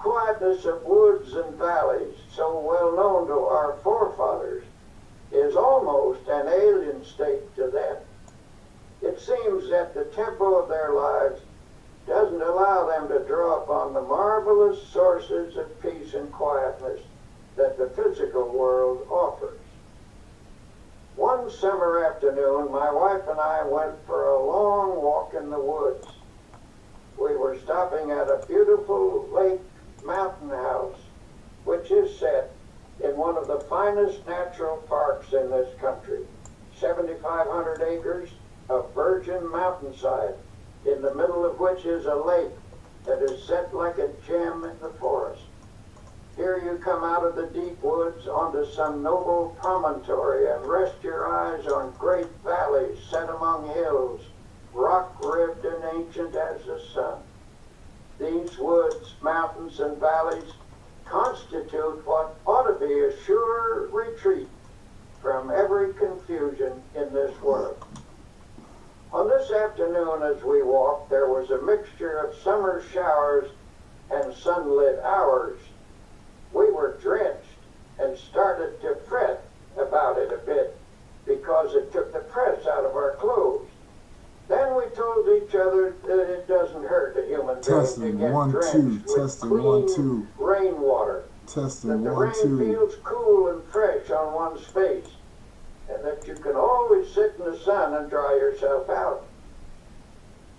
quietness of woods and valleys, so well known to our forefathers, is almost an alien state to them. It seems that the tempo of their lives doesn't allow them to draw upon the marvelous sources of peace and quietness that the physical world offers. One summer afternoon, my wife and I went for a long walk in the woods. We were stopping at a beautiful lake mountain house, which is set in one of the finest natural parks in this country, 7,500 acres of virgin mountainside, in the middle of which is a lake that is set like a gem in the forest. Here you come out of the deep woods onto some noble promontory and rest your eyes on great valleys set among hills, rock-ribbed and ancient as the sun. These woods, mountains, and valleys constitute what ought to be a sure retreat from every confusion in this world. On this afternoon as we walked, there was a mixture of summer showers and sunlit hours. We were drenched and started to fret about it a bit because it took the press out of our clothes. Then we told each other that it doesn't hurt a human being to get drenched with clean rainwater. That the rain feels cool and fresh on one's face, and that you can always sit in the sun and dry yourself out.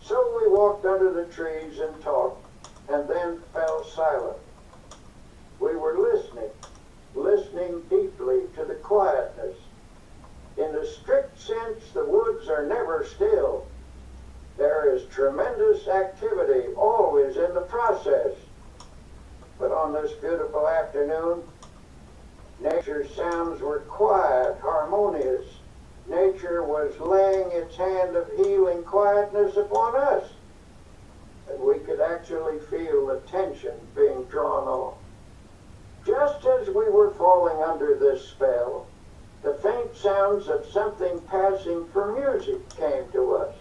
So we walked under the trees and talked, and then fell silent. We were listening deeply to the quietness. In a strict sense, the woods are never still. There is tremendous activity always in the process. But on this beautiful afternoon, nature's sounds were quiet, harmonious. Nature was laying its hand of healing quietness upon us. And we could actually feel the tension being drawn off. Just as we were falling under this spell, the faint sounds of something passing for music came to us.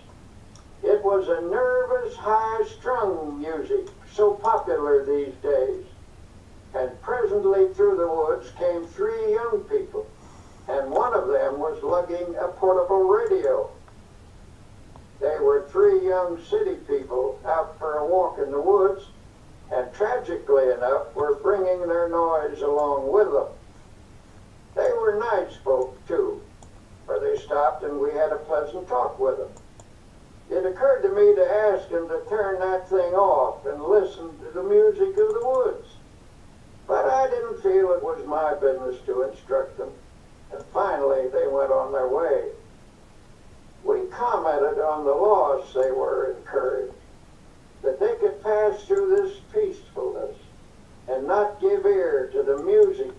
It was a nervous, high-strung music, so popular these days. And presently through the woods came three young people, and one of them was lugging a portable radio. They were three young city people out for a walk in the woods, and tragically enough were bringing their noise along with them. They were nice folk, too, for they stopped and we had a pleasant talk with them. It occurred to me to ask them to turn that thing off and listen to the music of the woods. But I didn't feel it was my business to instruct them, and finally they went on their way. We commented on the loss they were incurring, that they could pass through this peacefulness and not give ear to the music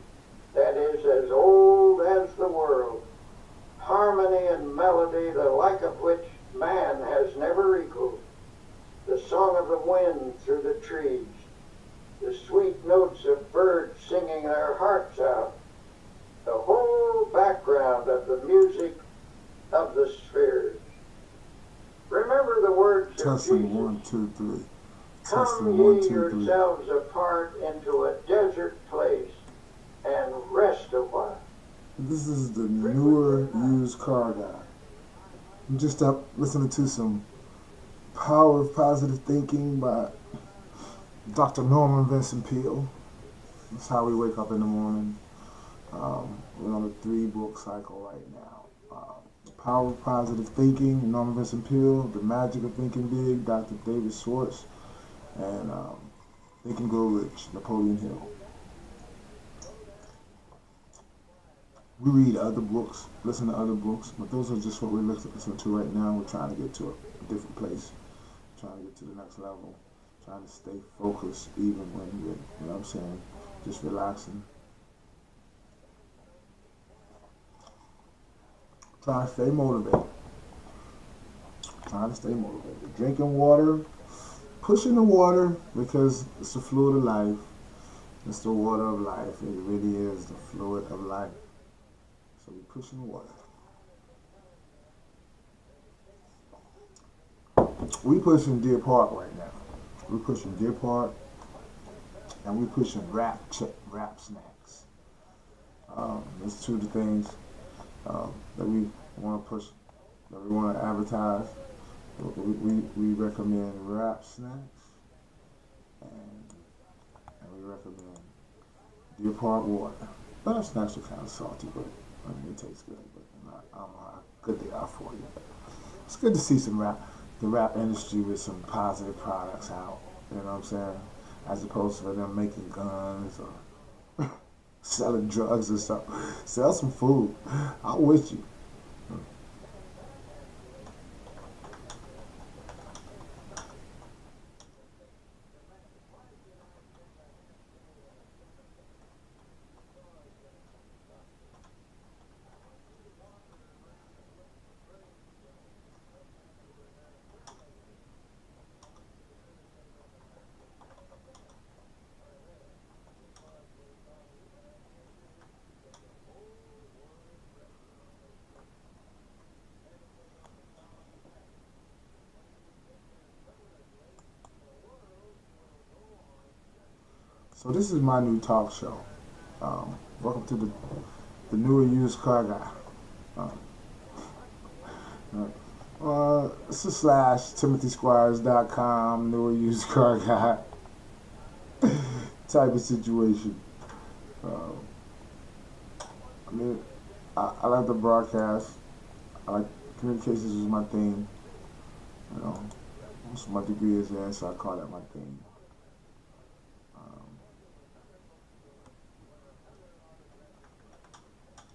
that is as old as the world, harmony and melody the like of which man has never equaled, the song of the wind through the trees, the sweet notes of birds singing their hearts out, the whole background of the music of the spheres. Remember the words of Jesus. 1, 2, 3. Come ye yourselves apart into a desert place and rest a while. This is the newer used car guy. I'm just up listening to some Power of Positive Thinking by Dr. Norman Vincent Peale. That's how we wake up in the morning. We're on a 3-book cycle right now. Power of Positive Thinking, Norman Vincent Peale, The Magic of Thinking Big, Dr. David Schwartz, and Think and Grow Rich, Napoleon Hill. We read other books, listen to other books, but those are just what we're listening to right now. We're trying to get to a different place, trying to get to the next level, trying to stay focused even when we're, you know what I'm saying, just relaxing. Trying to stay motivated. Trying to stay motivated. Drinking water, pushing the water, because it's the fluid of life. It's the water of life. It really is the fluid of life. So we're pushing the water. We pushing Deer Park right now. We're pushing Deer Park. and we pushing rap snacks. That's two of the things that we want to push, that we want to advertise. We recommend rap snacks, and, we recommend Deer Park water. Rap snacks are kind of salty, but I mean, it tastes good. But I don't know how good they are for you. It's good to see the rap industry with some positive products out. You know what I'm saying? As opposed to them making guns or selling drugs or something. Sell some food. I'm with you. So this is my new talk show. Welcome to the newer used car guy. It's a / TimothySquires.com, newer used car guy type of situation. I mean, I like the broadcast. I like communications is my thing. You know, most of my degree is in, so I call that my thing.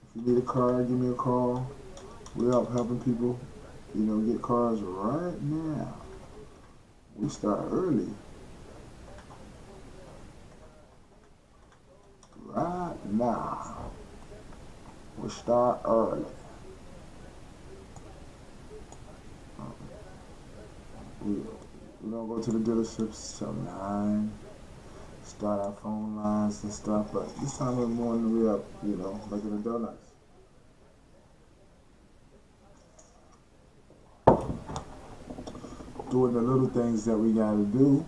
If you need a car, give me a call. We're out helping people, get cars right now. We start early. Right now. We start early. We don't go to the dealerships till 9. Start our phone lines and stuff, but this time of the morning we up, making the donuts. Doing the little things that we gotta do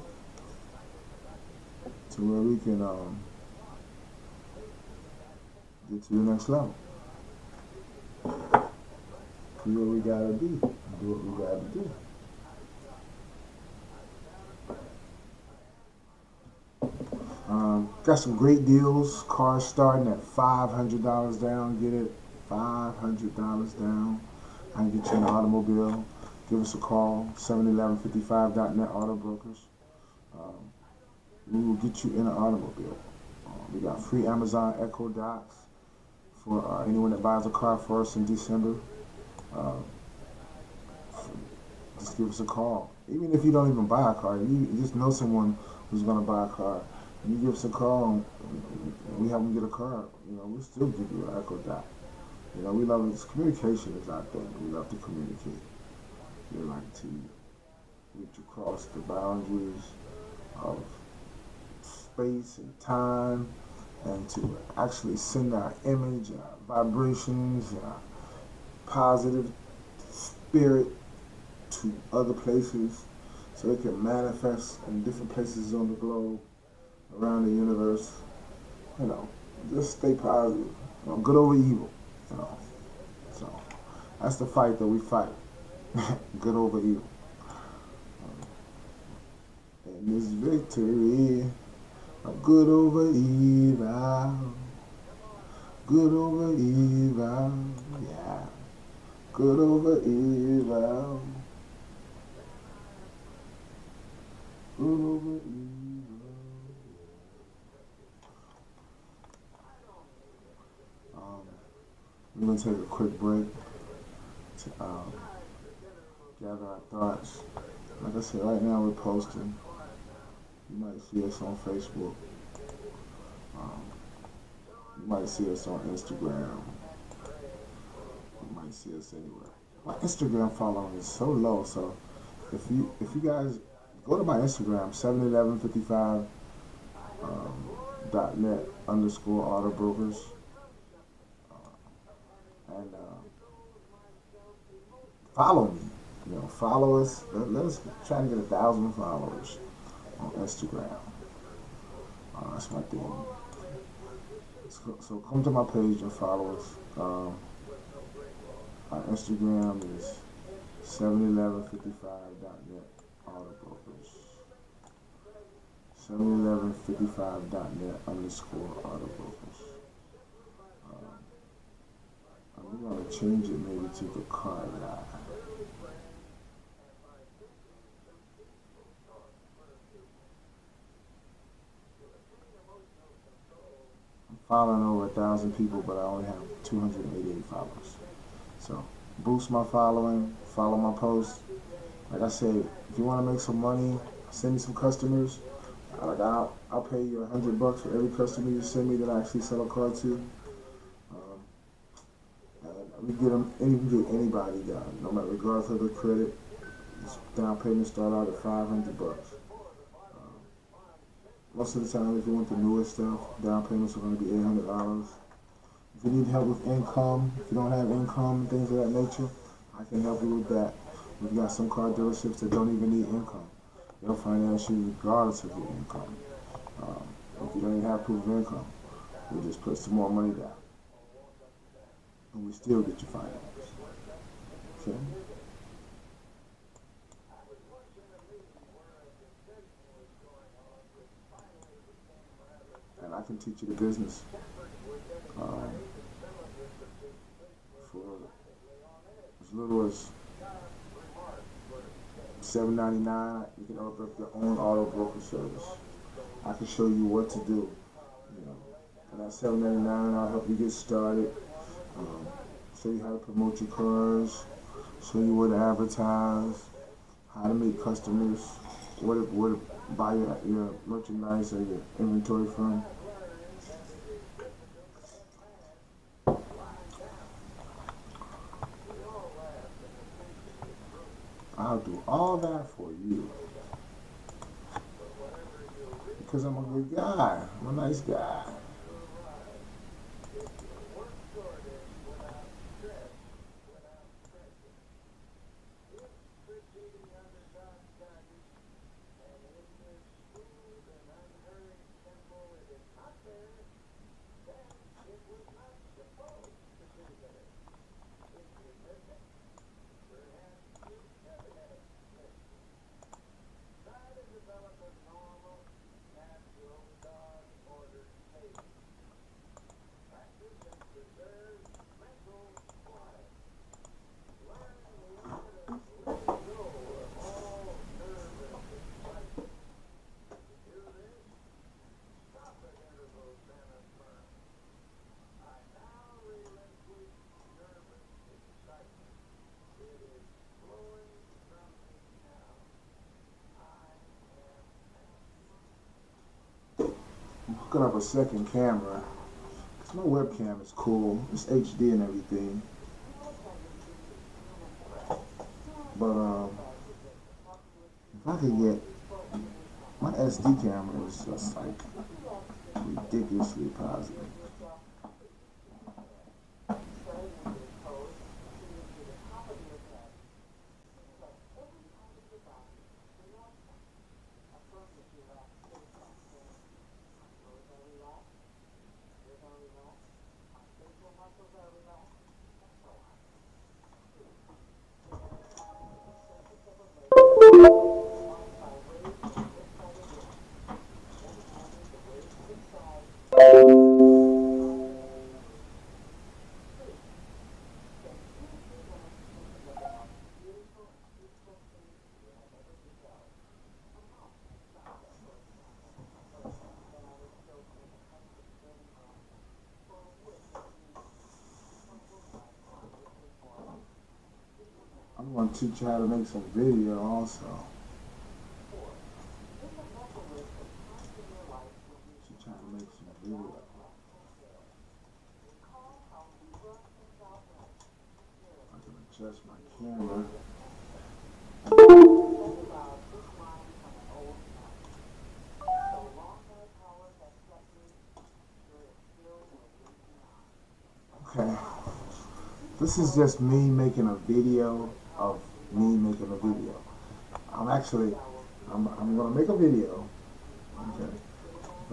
to where we can get to the next level. Do what we gotta be. Do what we gotta do. Got some great deals. Cars starting at $500 down. Get it? $500 down. I can get you an automobile. Give us a call. 71155.net Auto Brokers. We will get you in an automobile. We got free Amazon Echo Dots for anyone that buys a car for us in December. Just give us a call. Even if you don't even buy a car, you just know someone who's going to buy a car. You give us a call, and we help them get a car. We'll still give you an Echo Dot. We love this. Communication is our thing. We love to communicate. We like to reach across the boundaries of space and time, and to actually send our image, our vibrations, our positive spirit to other places so it can manifest in different places on the globe, around the universe. Just stay positive. Good over evil. So that's the fight that we fight. Good over evil. And this victory of good over evil. Good over evil. Yeah. Good over evil. Good over evil. We're going to take a quick break to gather our thoughts. Like I said, right now we're posting. You might see us on Facebook. You might see us on Instagram. You might see us anywhere. My Instagram following is so low, so if you guys go to my Instagram, 71155.net _auto brokers. And follow me. Follow us. Let us try to get 1,000 followers on Instagram. That's my thing. So come to my page and follow us. Our Instagram is 71155.net auto brokers. 71155.net _ auto brokers. I'm going to change it maybe to the car guy. I'm following over 1,000 people, but I only have 288 followers. So boost my following, follow my posts. Like I said, if you want to make some money, send me some customers. Like I'll pay you $100 for every customer you send me that I actually sell a car to. We get them. You can get anybody done, no matter regardless of the credit. This down payment start out at $500. Most of the time, if you want the newest stuff, down payments are going to be $800. If you need help with income, if you don't have income and things of that nature, I can help you with that. We've got some car dealerships that don't even need income. They'll finance you regardless of your income. If you don't even have proof of income, we just put some more money down, and we still get you financed. Okay? And I can teach you the business for as little as $7.99. You can open up your own auto broker service. I can show you what to do. And at $7.99, I'll help you get started. Show you how to promote your cars. Show you where to advertise. How to meet customers. Where to buy your merchandise or your inventory from. I'll do all that for you. Because I'm a good guy. I'm a nice guy. Hooking up a second camera because my webcam is cool. It's HD and everything. But if I could get my SD camera is just like ridiculously positive. I'm going to teach you how to make some video also. Teach you how to make some video. I can adjust my camera. Okay. This is just me making a video of me making a video. I'm gonna make a video. Okay.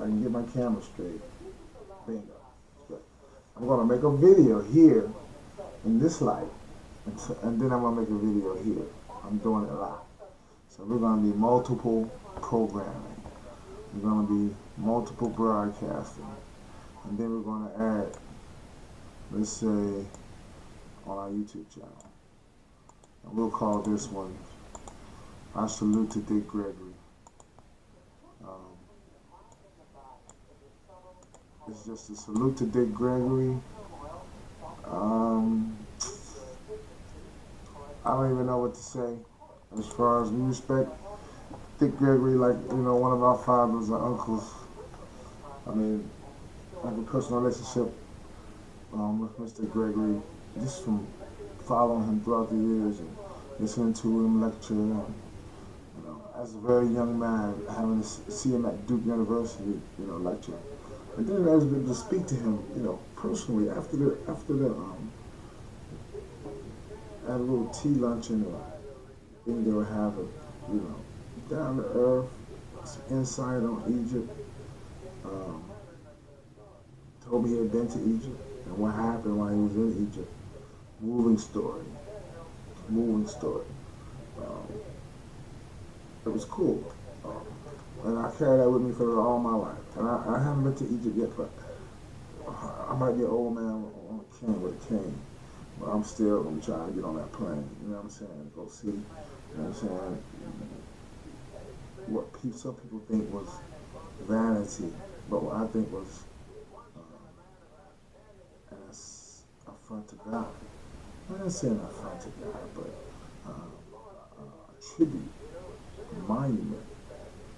can get my camera straight. Bingo. But I'm gonna make a video here in this light, and then I'm gonna make a video here. I'm doing it live. So we're gonna be multiple programming. We're gonna be multiple broadcasting, and then we're gonna add, let's say, on our YouTube channel. And we'll call this one I Salute to Dick Gregory. It's just a salute to Dick Gregory. I don't even know what to say as far as we respect Dick Gregory, like, you know, one of our fathers or uncles. I mean, I have a personal relationship with Mr. Gregory, just from following him throughout the years and listening to him lecture. And, you know, as a very young man, having to see him at Duke University, you know, lecture. And then I was able to speak to him, you know, personally after the at a little tea luncheon or thing they were having, you know, down to earth, some insight on Egypt. Told me he had been to Egypt and what happened while he was in Egypt. Moving story. It was cool. And I carry that with me for all my life. And I haven't been to Egypt yet, but I might be an old man on a cane with a cane. But I'm still going to try to get on that plane. You know what I'm saying? Go see. You know what I'm saying? What some people think was vanity, but what I think was an affront to God. I'm not saying affront to God, but a tribute, a monument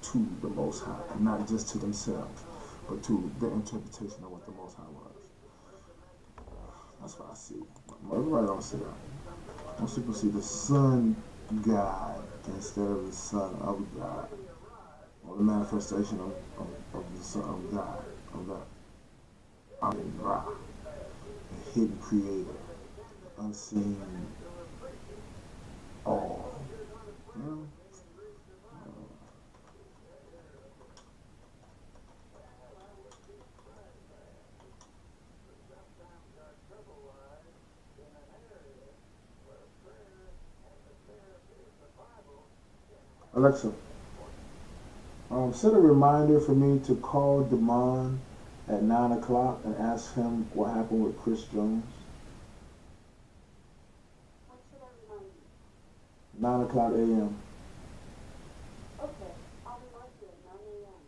to the Most High, and not just to themselves, but to their interpretation of what the Most High was. That's what I see. Everybody don't see that. Most people see the Son God instead of the Son of God, or the manifestation of the Son of God, of the Amin Ra, the hidden creator, unseen all. You know? Alexa, set a reminder for me to call Damon at 9 o'clock and ask him what happened with Chris Jones. When should I remind you? 9 o'clock a.m. Okay, I'll remind you at 9 a.m.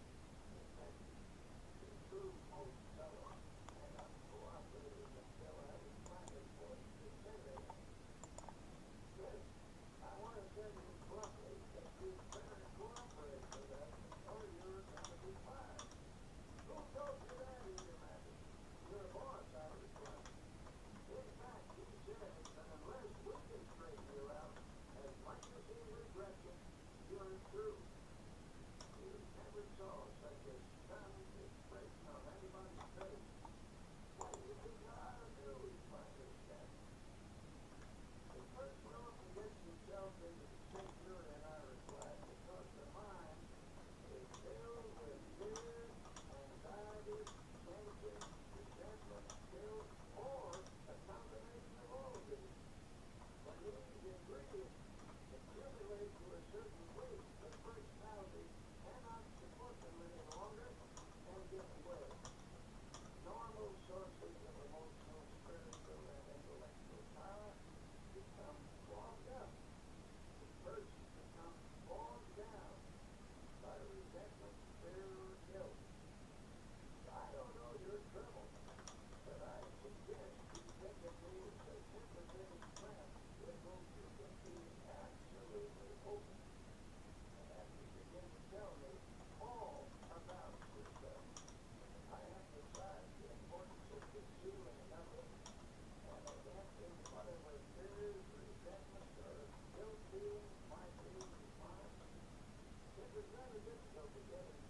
It was rather difficult to get him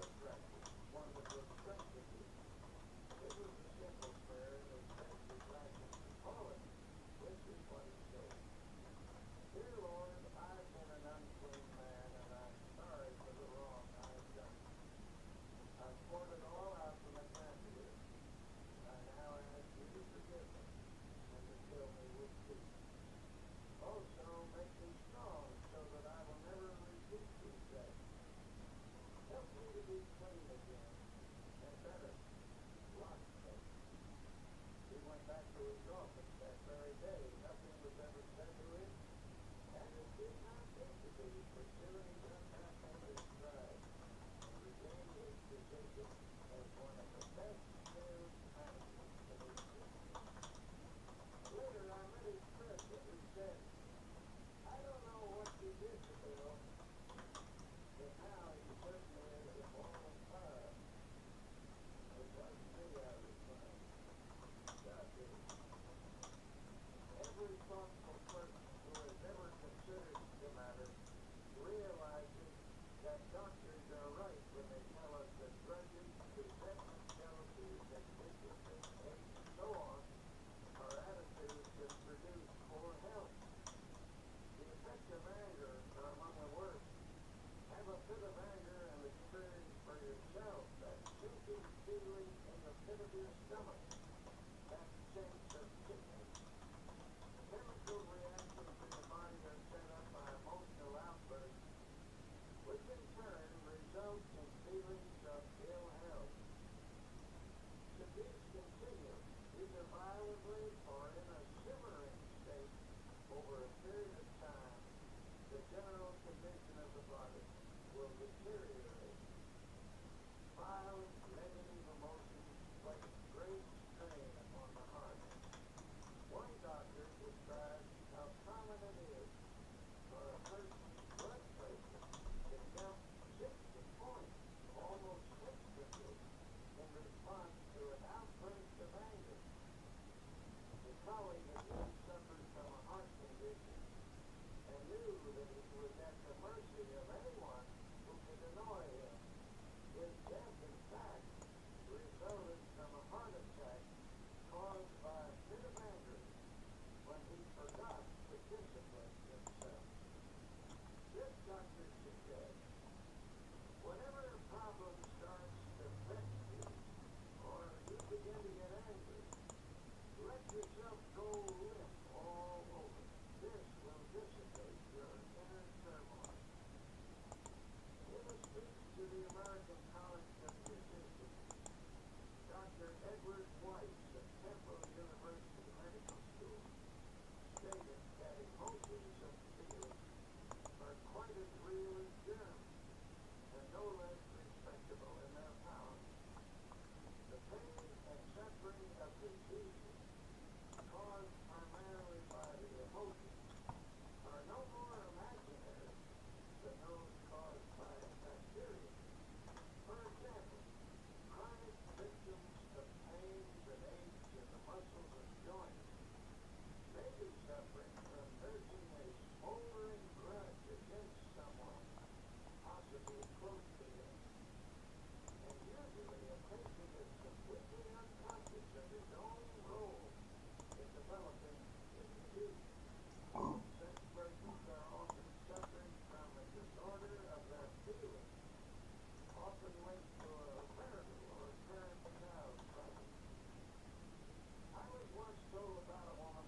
another practice, one that was practical. It was a simple prayer that said exactly to call it. This is what it said. Dear Lord, I've been an unclean man, and I'm sorry for the wrong I've done. I've poured it all out from the granted. I now ask you to forgive me and to fill me with peace. Also, make me strong so that I will never repeat these acts. Help me to be clean again, and better, locked. He went back to his office that very day. Nothing was ever said to him, and it did not need to be, for soon he got back on his stride and regained his position as one of the best sales managers in his business. Later, I met his president, who said, I don't know what you did to Bill, but now he certainly is a ball of fire. It wasn't me, I replied. God did it. Every thoughtful person who has ever considered the matter realizes that doctors are right when they tell us that grudges, resentment, jealousies, and weaknesses, hate, and so on are attitudes that produce poor health. The effects of anger are among the worst. Have a fit of anger and experience for yourself that sinking feeling in the pit of your stomach, that sense of sickness. Chemical reactions in the body are set up by emotional outbursts, which in turn results in feelings of ill health. Should these continue, either violently or in a simmering state, over a period of time, the general condition of the body will deteriorate. Violent negative emotions place great strain upon the heart. One doctor describes how common it is for a person's blood pressure to jump 60 points, almost instantly, in response to an outburst of anger. A colleague of his suffered from a heart condition and knew that he was at the mercy of anyone who could annoy him. His death, in fact, resulted from a heart attack caused by a fit of anger when he forgot to discipline himself. This doctor suggests, whenever a problem starts to vex you, or you begin to get angry, let yourself go limp all over. This will dissipate your inner turmoil. In a speech to the American College of Physicians, Dr. Edward Weiss of Temple University Medical School stated that emotions and feelings are quite as real as germs, and no less respectable in their power. The pain and suffering of diseases caused primarily by the emotions are no more imaginary than those caused by bacteria. For example, chronic victims of pains and aches in the muscles and joints may be suffering from nursing a smoldering grudge against someone, possibly close to them. And usually a patient is completely unconscious of his own role in developing the disease. Such persons are often suffering from a disorder of their feelings, often linked to a marital or parent-child problem. I was once told about a woman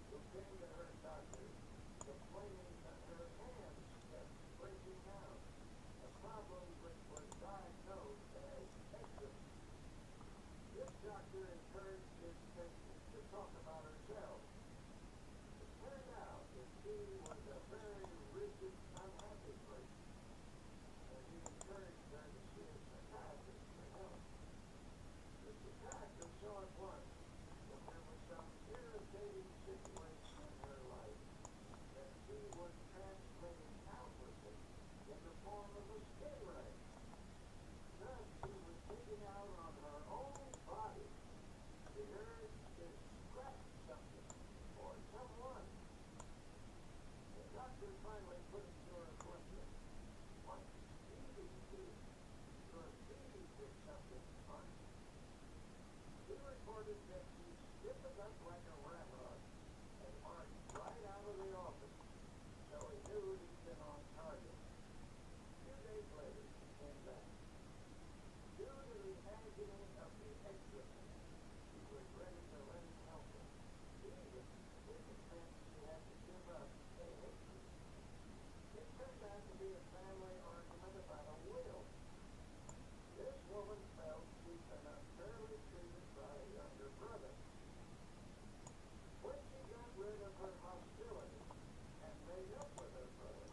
who came to her doctor complaining that her hands kept breaking out, a problem which was diagnosed as eczema. This doctor encouraged his patient to talk about herself. It turned out that she was a very rigid, unhappy person, and he encouraged her to see a psychiatrist for help. The psychiatrist saw at once that there was some irritating situation in her life that she was translating outwardly in the form of a skin rash. Thus, she was taking out on her own body the urge to scratch something or someone. The doctor finally put it to her bluntly, "What's eating you? You're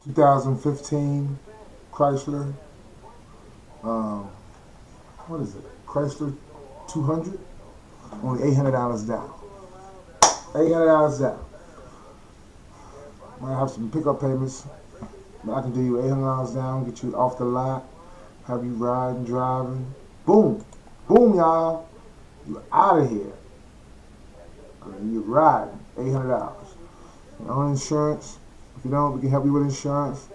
2015 Chrysler. What is it? Chrysler 200. Only $800 down. $800 down. Might have some pickup payments, but I can do you $800 down, get you off the lot, have you riding, driving. Boom, boom, y'all. You're out of here. I mean, you're riding. $800. On insurance. If you don't, we can help you with insurance.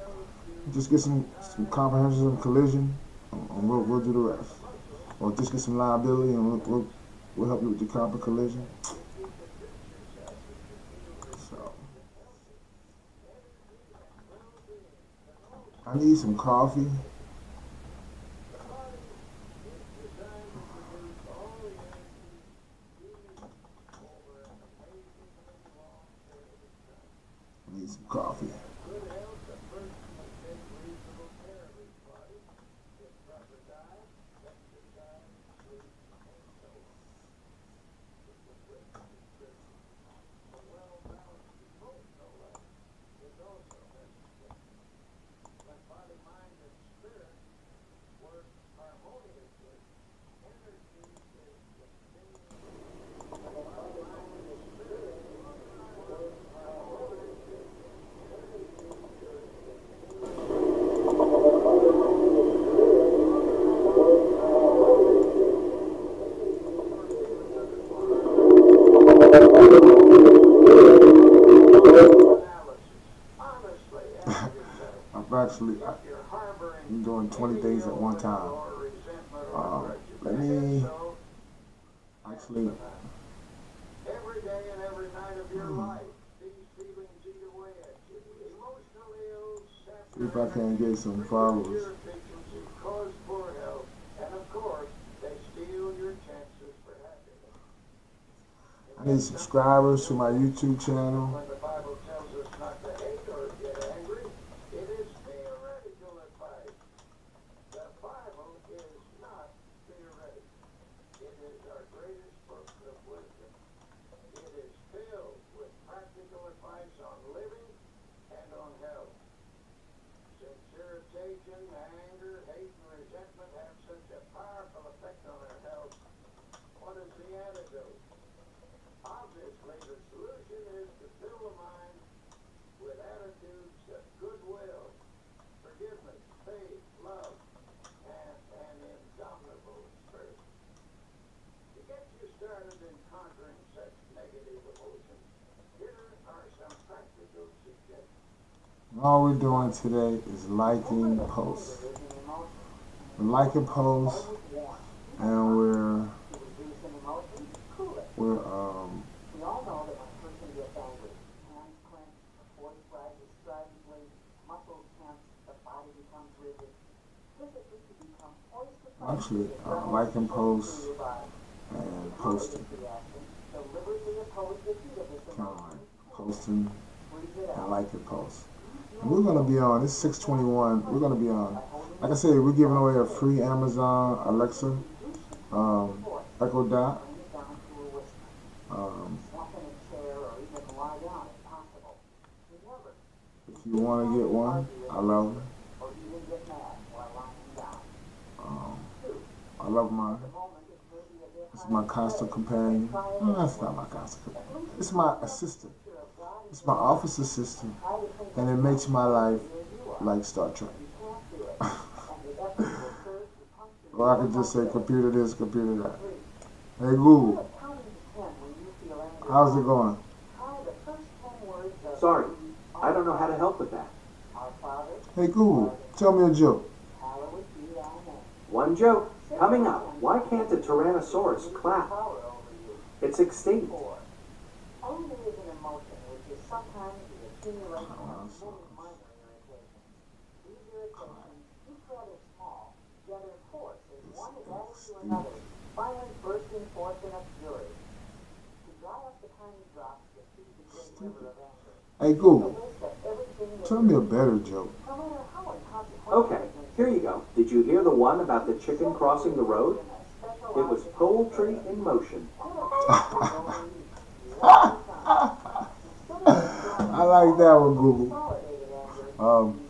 Just get some comprehensive and collision, and we'll do the rest. Or just get some liability, and we'll help you with your comp and collision. So, I need some coffee. I need some coffee. I'm doing 20 things at one time. Let me actually. Every day and every night of your life, these feelings eat away at you. Emotional ills, See if I can get some followers. cause poor health, and of course, they steal your chances for happiness. I need subscribers to my YouTube channel. When the Bible tells us not to hate or get angry, it is theoretical advice. The Bible is not theoretic. It is our greatest book of wisdom. It is filled with practical advice on living and on health. Since irritation, anger, hate, and resentment have such a powerful effect on our health, what is the antidote? Obviously, the solution is to fill the mind with attitudes of goodwill, forgiveness, faith, love, and an indomitable spirit. To get you started in conquering such negative emotions, here are some practical suggestions. All we're doing today is liking posts. We're liking posts, and we're We all know that when a person gets angry, hands clench, voice rises stridently, muscles tense, the body becomes rigid. Physically, you become poised to fight. actually liking posts and posting. Deliberately oppose the heat of this Kind of emotion. like posting Breathe it and out. liking posts. And we're gonna be on. It's 6:21. We're gonna be on. Like I said, we're giving away a free Amazon Alexa Echo Dot. Breathe down to a whisper. Slump in a chair or even lie down if possible. Remember, If you want to get one, I love them. or even get mad while lying down. I love mine. The moment is maybe a bit It's my constant companion. No, that's not my constant companion. It's my assistant. It's my office assistant, and it makes my life like Star Trek. Or I could just say computer this, computer that. Hey Google, how's it going? Sorry, I don't know how to help with that. Hey Google, tell me a joke. One joke coming up. Why can't a Tyrannosaurus clap? It's extinct. Anger is an emotion which is sometimes the accumulation of many minor irritations. These irritations, each rather small, yet in force as one is added to another, finally bursting forth in a fury. To dry up the tiny drops that feed the great river of anger, Hey the Google, list of everything that tell me a better joke. no matter how inconsequential Okay, it may here you go. Did you hear the one about the chicken crossing the road? specialize It was poultry in motion. I like that one, Google. consolidated anger Um,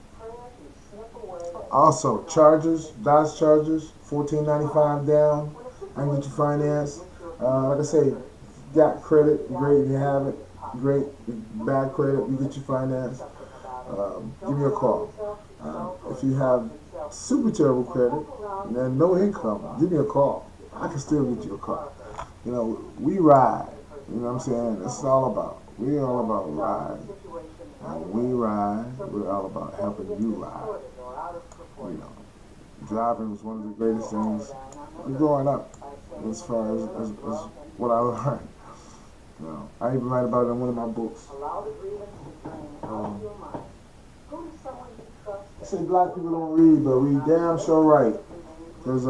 Also, Chargers, Dodge Chargers, $14.95 down. I can get you finance. Like I say, got credit, great if you have it. Great, bad credit, you get you finance. Give me a call. If you have super terrible credit and no income, give me a call. I can still get you a car. You know, we ride. You know what I'm saying? That's all about. We're all about ride. And when we ride, we're all about helping you ride. You know, driving was one of the greatest things growing up as far as what I learned. You know, I even write about it in one of my books. I say black people don't read, but we damn sure write. Because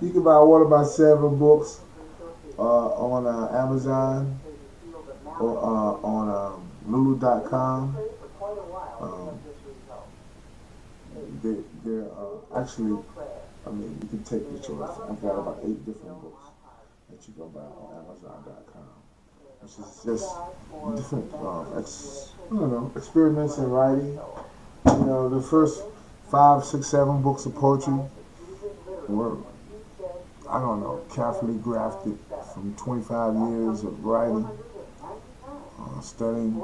you can buy one of my 7 books on Amazon or on Lulu.com. They're actually, I mean, you can take your choice. I've got about 8 different books that you can buy on Amazon.com, which is just different, experiments in writing. You know, the first 5, 6, 7 books of poetry were, I don't know, carefully grafted from 25 years of writing, studying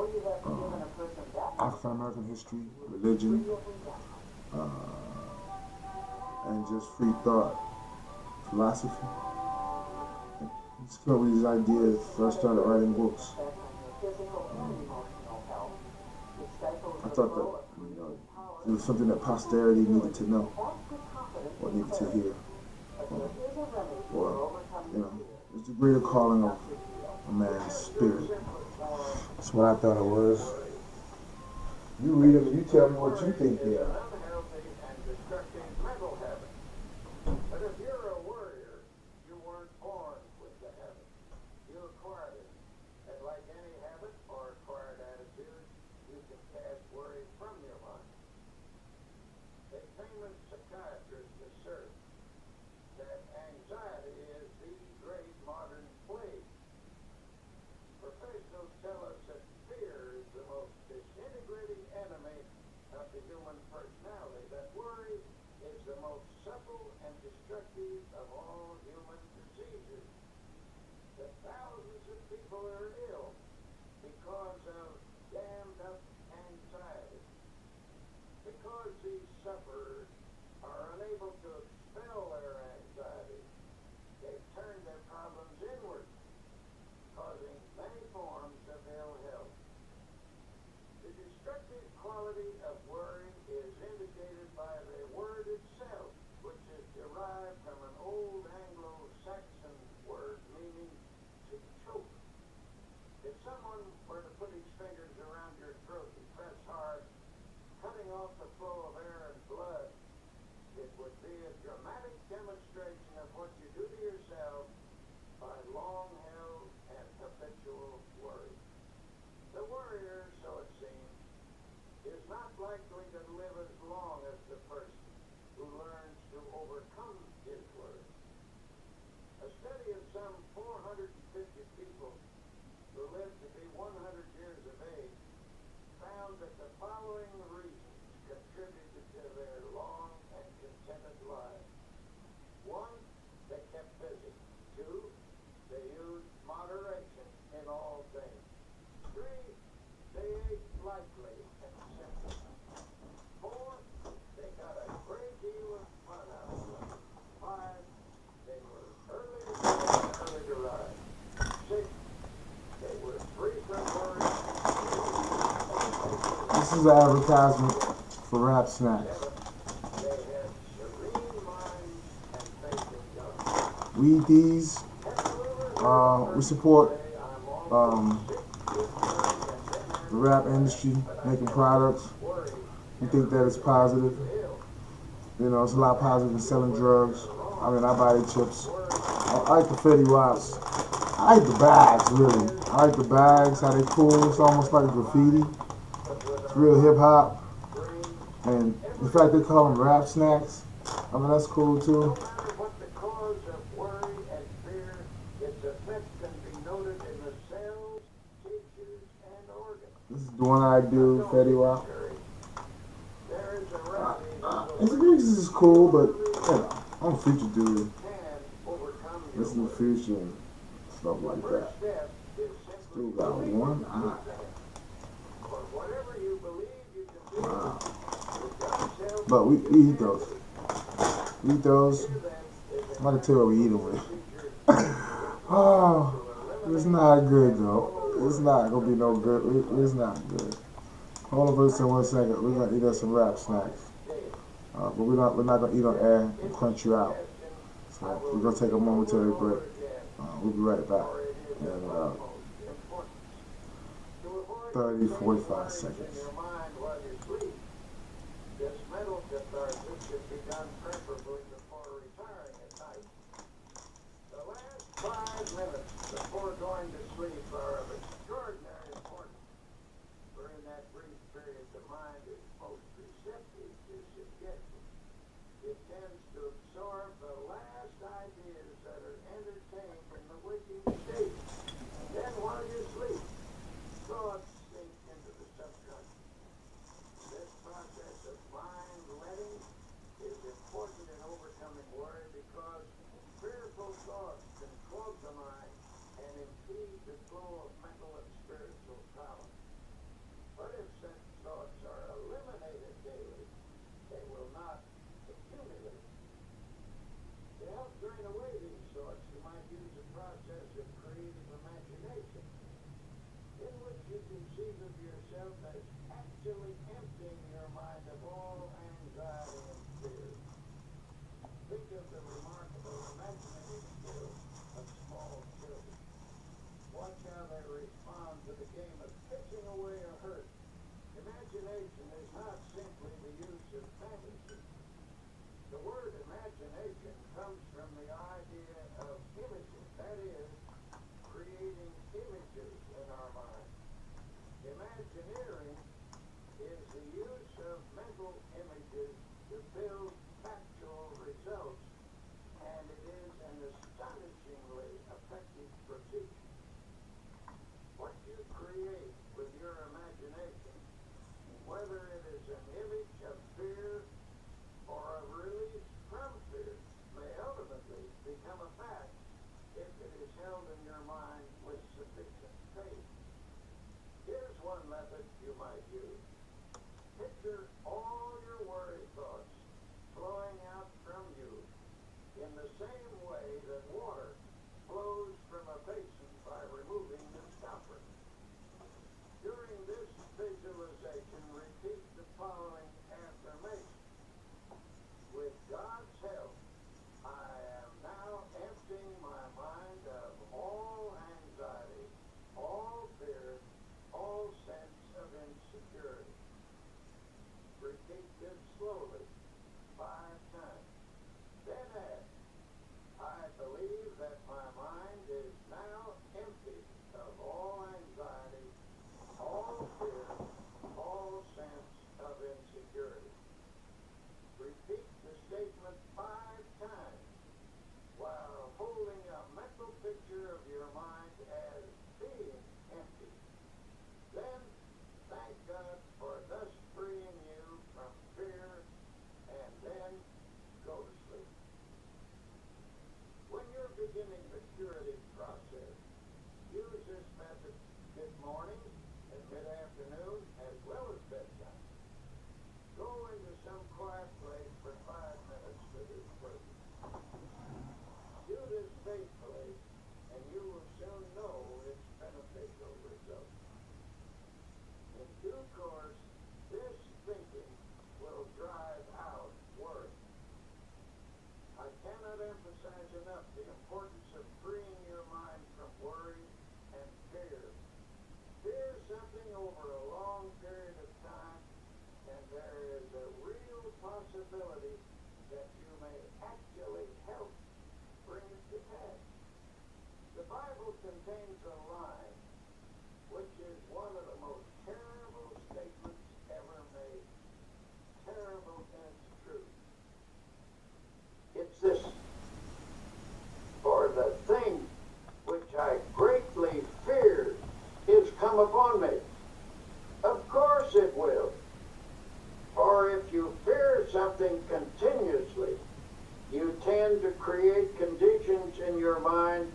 African American history, religion, and just free thought, philosophy. Just come up with these ideas. So I started writing books. I thought that it was something that posterity needed to know or needed to hear. Or it's the greater calling of a man's spirit. That's what I thought it was. You read them and you tell me what you think they are. But if you're a warrior, you weren't born with the habit. You acquired it. And like any habit or acquired attitude, you can cast worry from your mind. A famous psychiatrist asserts that anxiety is the great modern plague. Professionals tell us that fear is the most disintegrating enemy of the human personality, that worry is the most subtle and destructive of all human diseases. That thousands of people are ill because of dammed up anxiety. Because these sufferers are unable to expel their anxiety, they've turned their problems inward, causing many forms of ill health. The destructive quality of worry is indicated by the word itself, which is derived from an old Anglo-Saxon word meaning to choke. If someone were to put his fingers around your throat and press hard, cutting off the flow of air and blood, it would be a dramatic demonstration of what you do to yourself by long-held and habitual worry. The warrior, so it seems, is not likely to live as long as the person who learns to overcome his worry. A study of some 450 people who lived to be 100 years of age found that the following reasons contributed to their long and contented lives. 1, they kept busy. 2, they used moderation in all things. 3, they ate lightly and simply. 4, they got a great deal of fun out of life. 5, they were early to bed and early to rise. 6, they were free from worry. This is an advertisement for Rap Snacks. They had serene minds and faith in God. We eat these. We support the rap industry, making products. We think that it's positive. You know, it's a lot positive than selling drugs. I mean, I buy the chips. I like the Fetty Waps. I like the bags, really. I like the bags, how they cool. It's almost like graffiti. It's real hip hop. And the fact they call them Rap Snacks, I mean, that's cool too. No matter what the cause of worry and fear, its effects can be noted in the cells, tissues, and organs. This is the one I do, Fetty Wap. There is a remedy that His will music is cool, but you know, I'm a Future dude. can overcome your Listen to Future and stuff like that. first step is Still simply got one eye. for whatever you believe you can do. Wow. With God's help, But we eat those. We eat those. I'm not gonna tell you what we eat them with. Oh, it's not good though. It's not gonna be no good. It's not good. Hold on for just 1 second. We're gonna eat us some rap snacks. But we're not gonna eat on air and crunch you out. So we're gonna take a momentary break. We'll be right back in 30, 45 seconds. your mind while you sleep. This mental catharsis should be done preferably before retiring at night. The last 5 minutes before going to sleep are of extraordinary importance. For in that brief period, the mind is most receptive to suggestion. It tends to absorb the last ideas that are entertained in the waking state. Then while you sleep, thoughts sink into the subconscious. This process of mind letting is important in overcoming worry because fearful thoughts can clog the mind and impede the flow of mental and spiritual power. But if such thoughts are eliminated daily, they will not accumulate. To help drain away these thoughts, you might use a process of creative imagination, in which you conceive of yourself as actually emptying your mind of all anxiety and fear. Think of the remarkable imaginative skill of small children. Watch how they respond to the game of pitching away a hurt. Imagination is not simply the use of fantasy. The word imagination comes from the idea of images, that is, creating images in our mind. Imagineering is the use of mental images to build factual results, and it is an astonishingly effective procedure. What you create with your imagination, whether it is an image of fear or of release from fear, may ultimately become a fact if it is held in your mind with sufficient faith. Here's one method you might use. Picture all your worry thoughts flowing out from you in the same way that water flows from a basin by removing the stopper. During this visualization, repeat the following affirmation. With God's help, I am now emptying my mind of all anxiety, all fear, all sense of insecurity. Repeat this slowly 5 times. Then add, I believe that my mind is now empty of all anxiety, all fear, all sense of insecurity. Repeat the statement 5 times while holding a mental picture of your mind as being empty. Then thank God for thus freeing you from fear, and then go to sleep. When you're beginning the curative process, use this method mid-morning and mid-afternoon as well as bedtime. Go into some quiet place for 5 minutes for this purpose. Do this faithfully, and you will soon know its beneficial results. In due course, this thinking will drive out worry. I cannot emphasize enough the importance of freeing your mind from worry and fear. Fear something over a long period of time, and there is a real possibility that you may actually help bring it to pass. The Bible contains a line which is one of the most terrible statements ever made. Terrible in its truth. It's this, for the thing which I greatly feared is come upon me. something continuously, you tend to create conditions in your mind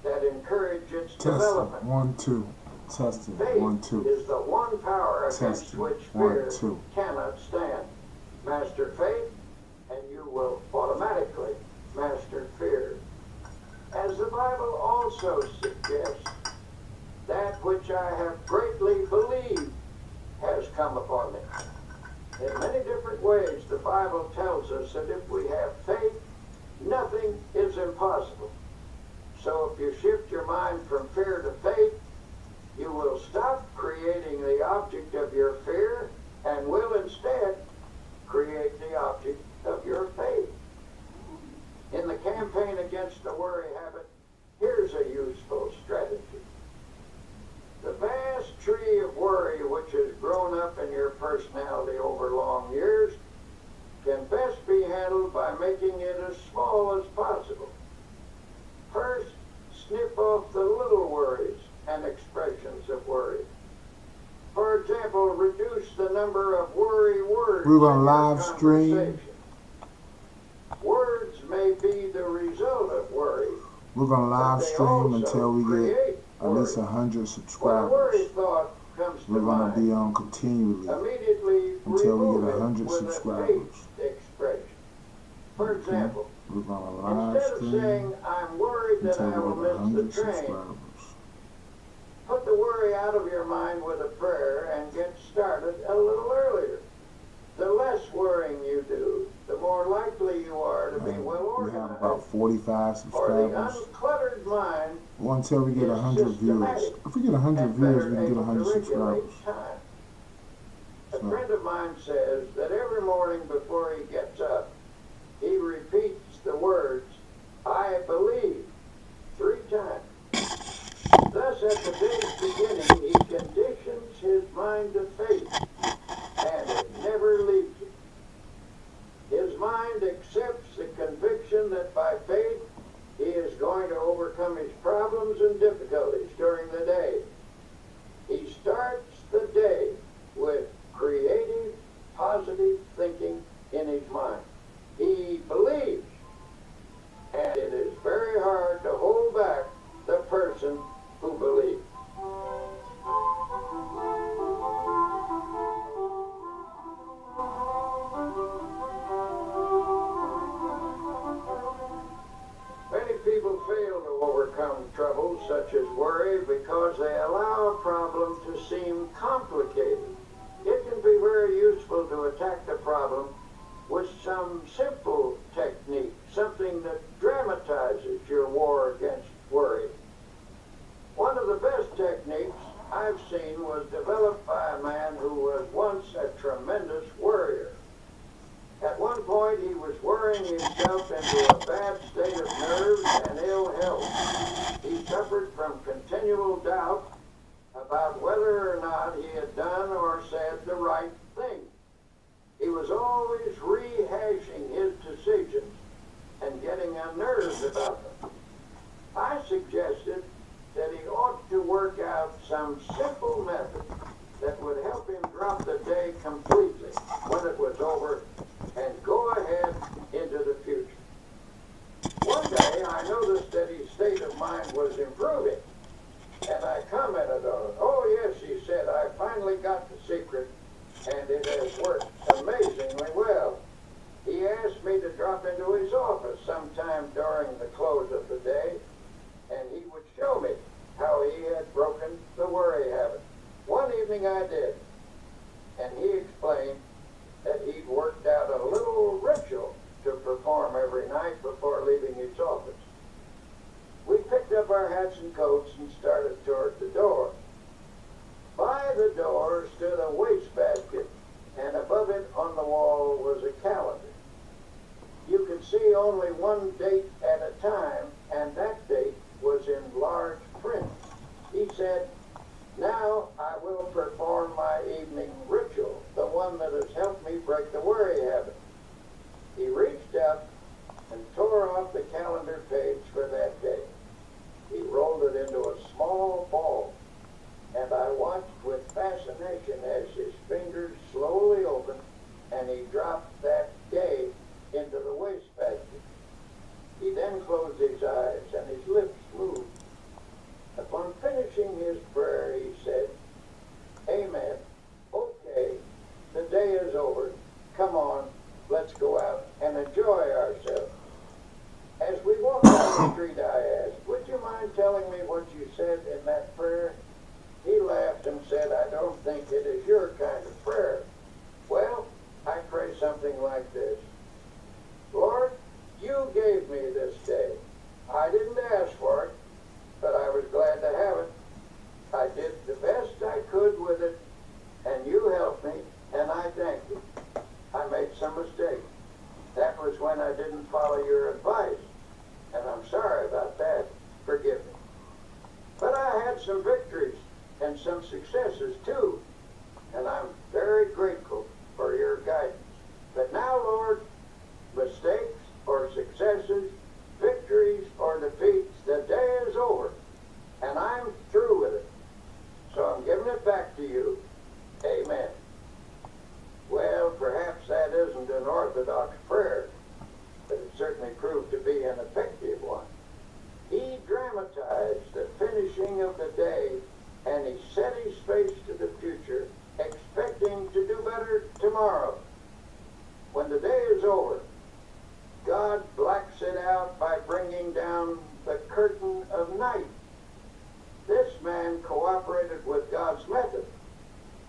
that encourage its development. 1, 2. Testing. Faith 1, 2. is the one power against Testing. which 1, fear 2. cannot stand. Master faith, and you will automatically master fear. As the Bible also suggests, that which I have greatly believed has come upon me. In many different ways, the Bible tells us that if we have faith, nothing is impossible. So if you shift your mind from fear to faith, you will stop creating the object of your fear and will instead create the object of your faith. In the campaign against the worry habit, here's a useful strategy. The vast tree of worry which has grown up in your personality over long years can best be handled by making it as small as possible. First, snip off the little worries and expressions of worry. For example, reduce the number of worry words We're gonna in your live stream. conversation. Words may be the result of worry, We're going to but live they stream also until we get create at least worry. 100 When a worry subscribers. thought comes to We're going to mind, be on continually immediately until we remove get it 100 with subscribers. a faith expression. For example, We're going to live instead of stream saying, I'm worried that I until will we get miss 100 the train, subscribers. put the worry out of your mind with a prayer and get started a little earlier. The less worrying you do, the more likely you are to be well We have organized. about 45 For the subscribers. uncluttered mind Until we get 100 viewers. If we get 100 and viewers, better we can get able to 100 regulate subscribers. time. A So- friend of mine says that every morning before he gets up, he repeats the words, I believe, 3 times. Thus, at the day's beginning, he conditions his mind to faith, and it never leaves him. His mind accepts the conviction that by faith, he is going to overcome his problems and difficulties during the day. He starts the day with creative, positive thinking in his mind. He believes, and it is very hard to hold back the person who believes. Many people fail to overcome troubles such as worry because they allow a problem to seem complicated. It can be very useful to attack the problem with some simple technique, something that dramatizes your war against worry. One of the best techniques I've seen was developed by a man who was once a tremendous worrier. At one point, he was worrying himself into a bad state of nerves and ill health. He suffered from continual doubt about whether or not he had done or said the right thing. He was always rehashing his decisions and getting unnerved about them. I suggested that he ought to work out some simple method that would help him drop the day completely when it was over and go ahead into the future. One day, I noticed that his state of mind was improving, and I commented on it. Oh, yes, he said, I finally got the secret, and it has worked amazingly well. He asked me to drop into his office sometime during the close of the day, and he would show me how he had broken the worry habit. One evening I did, and he explained that he'd worked out a little ritual to perform every night before leaving his office. We picked up our hats and coats and started toward the door. By the door stood a wastebasket, and above it on the wall was a calendar. You could see only one date at a time, and that date was in large print. He said, now I will perform my evening ritual, the one that has helped me break the worry habit. He reached up and tore off the calendar page for that day. He rolled it into a small ball, and I watched with fascination as his fingers slowly opened and he dropped that day said, I don't think it is your kind of prayer. Well, I pray something like this. Lord, you gave me this day. I didn't ask for it, but I was glad to have it. I did the best I could with it, and you helped me, and I thank you. I made some mistakes. That was when I didn't follow your advice, and I'm sorry about that. Forgive me. But I had some victories and some successes too, and I'm very grateful for your guidance. But now, Lord, mistakes or successes, victories or defeats, the day is over, and I'm through with it. So I'm giving it back to you. Amen. Well, perhaps that isn't an orthodox prayer, but it certainly proved to be an effective one. He dramatized the finishing of the day, and he set his face to the future, expecting to do better tomorrow. When the day is over, God blacks it out by bringing down the curtain of night. This man cooperated with God's method,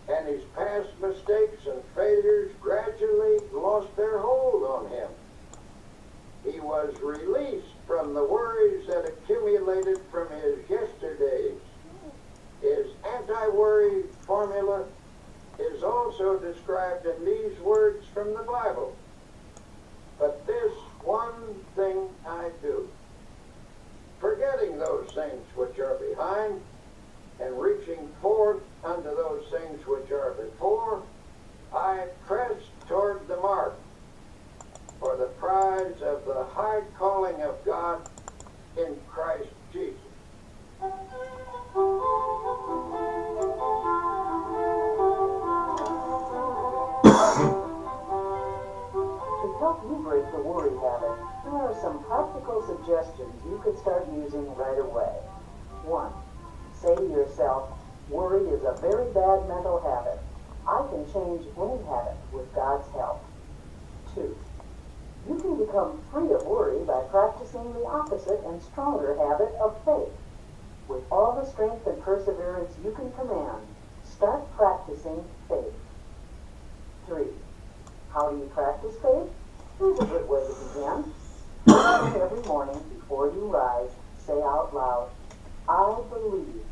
and his past mistakes and failures gradually lost their hold on him. He was released from the worries that accumulated from his yesterdays. His anti-worry formula is also described in these words from the Bible. But this one thing I do, forgetting those things which are behind, and reaching forth unto those things which are before, I press toward the mark for the prize of the high calling of God in Christ Jesus. To help you break the worry habit, here are some practical suggestions you could start using right away. 1. Say to yourself, worry is a very bad mental habit. I can change any habit with God's help. 2. You can become free of worry by practicing the opposite and stronger habit of faith. With all the strength and perseverance you can command, start practicing faith. 3. How do you practice faith? Here's a good way to begin. Every morning before you rise, say out loud, I believe.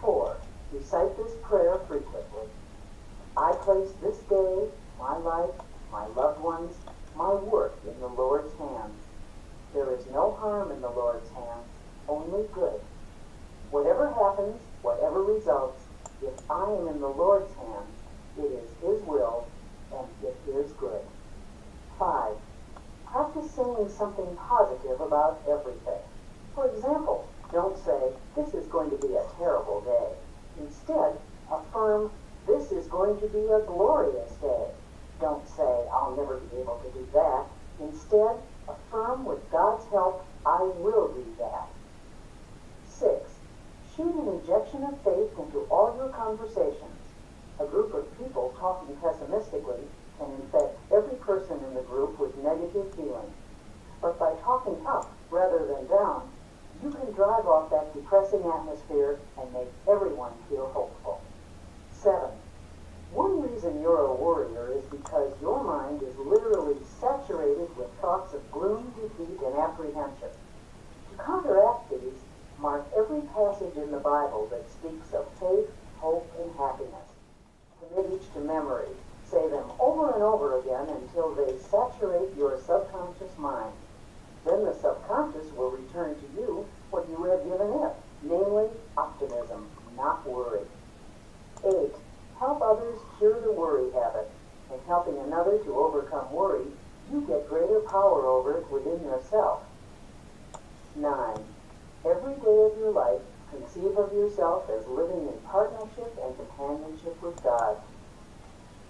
4. Recite this prayer frequently. I place this day, my life, my loved ones, my work in the Lord's hands. There is no harm in the Lord's hands, only good. Whatever happens, whatever results, if I am in the Lord's hands, it is His will and it is good. 5. Practice saying something positive about everything. For example, don't say, this is going to be a terrible day. Instead, affirm, this is going to be a glorious day. Don't say, I'll never be able to do that. Instead, affirm, with God's help, I will do that. 6. Shoot an injection of faith into all your conversations. A group of people talking pessimistically can infect every person in the group with negative feelings. But by talking up rather than down, you can drive off that depressing atmosphere and make everyone feel hopeful. 7. One reason you're a worrier is because your mind is literally saturated with thoughts of gloom, defeat, and apprehension. To counteract these, mark every passage in the Bible that speaks of faith, hope, and happiness. Commit each to memory. Say them over and over again until they saturate your subconscious mind. Then the subconscious will return to you what you have given it, namely optimism, not worry. 8. Help others cure the worry habit. In helping another to overcome worry, you get greater power over it within yourself. 9. Every day of your life, conceive of yourself as living in partnership and companionship with God.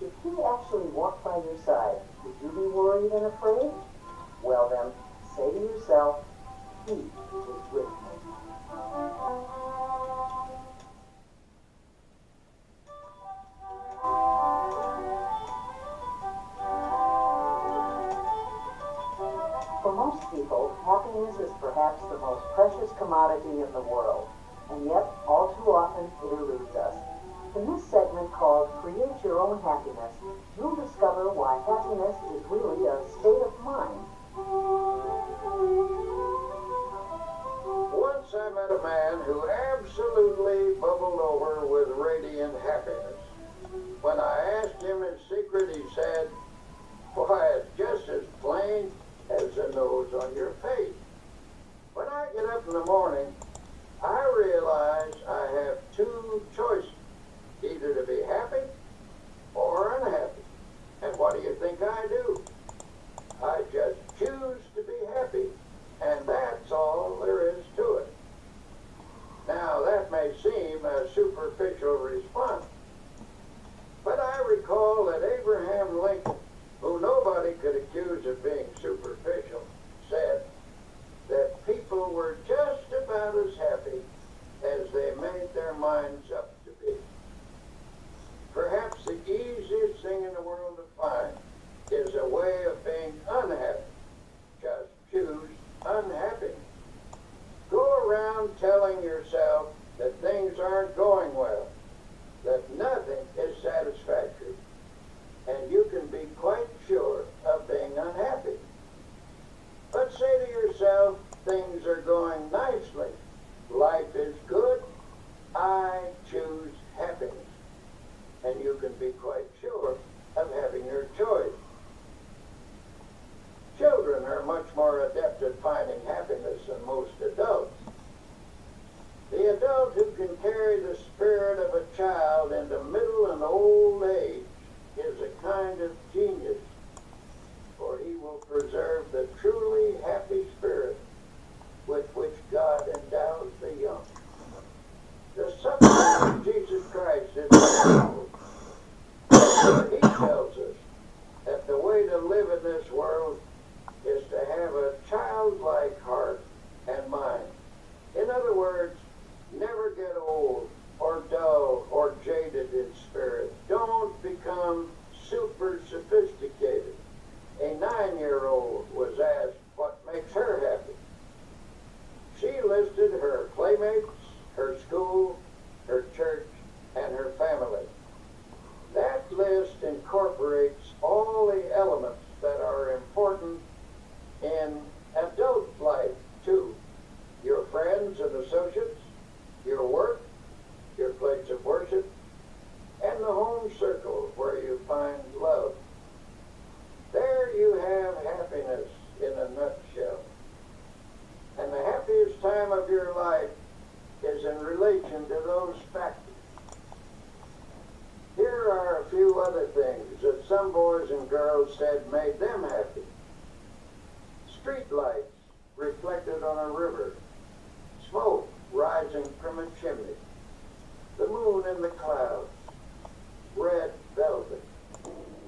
If He actually walked by your side, would you be worried and afraid? Well then, say to yourself, He is with me. For most people, happiness is perhaps the most precious commodity in the world, and yet all too often it eludes us. In this segment called Create Your Own Happiness, you'll discover why happiness is really a state of mind. Once I met a man who absolutely bubbled over with radiant happiness. When I asked him his secret, he said, "Why, it's just as plain as the nose on your face. When I get up in the morning, I realize I have two choices, either to be happy or unhappy. And what do you think I do? I just choose to be happy, and that's all there is to it." Now, that may seem a superficial response, but I recall that Abraham Lincoln, who nobody could accuse of being superficial, said that people were just about as happy as they made their minds up to be. Perhaps the easiest thing in the world to find is a way of being unhappy. Just choose unhappiness. Go around telling yourself that things aren't going well, that nothing is satisfactory, and you can be quite sure of being unhappy. But say to yourself, things are going nicely, life is good, I choose happiness. And you can be quite sure of having your choice. Children are much more adept at finding happiness than most adults. The adult who can carry the spirit of a child into middle and old age is a kind of genius, for he will preserve the truly happy spirit with which God endows the young. The suffering of Jesus Christ is wonderful. He tells us that the way to live in this world is to have a childlike heart and mind. In other words, never get old or dull or jaded in spirit. Don't become super sophisticated. A 9-year-old was asked what makes her happy. She listed her playmates, her school, her church, and her family. That list incorporates all the elements that are important in adult life, too. Your friends and associates, your work, your place of worship, and the home circle where you find love. There you have happiness in a nutshell. And the happiest time of your life is in relation to those factors. Here are a few other things that some boys and girls said made them happy. Street lights reflected on a river, smoke rising from a chimney, the moon in the clouds, red velvet.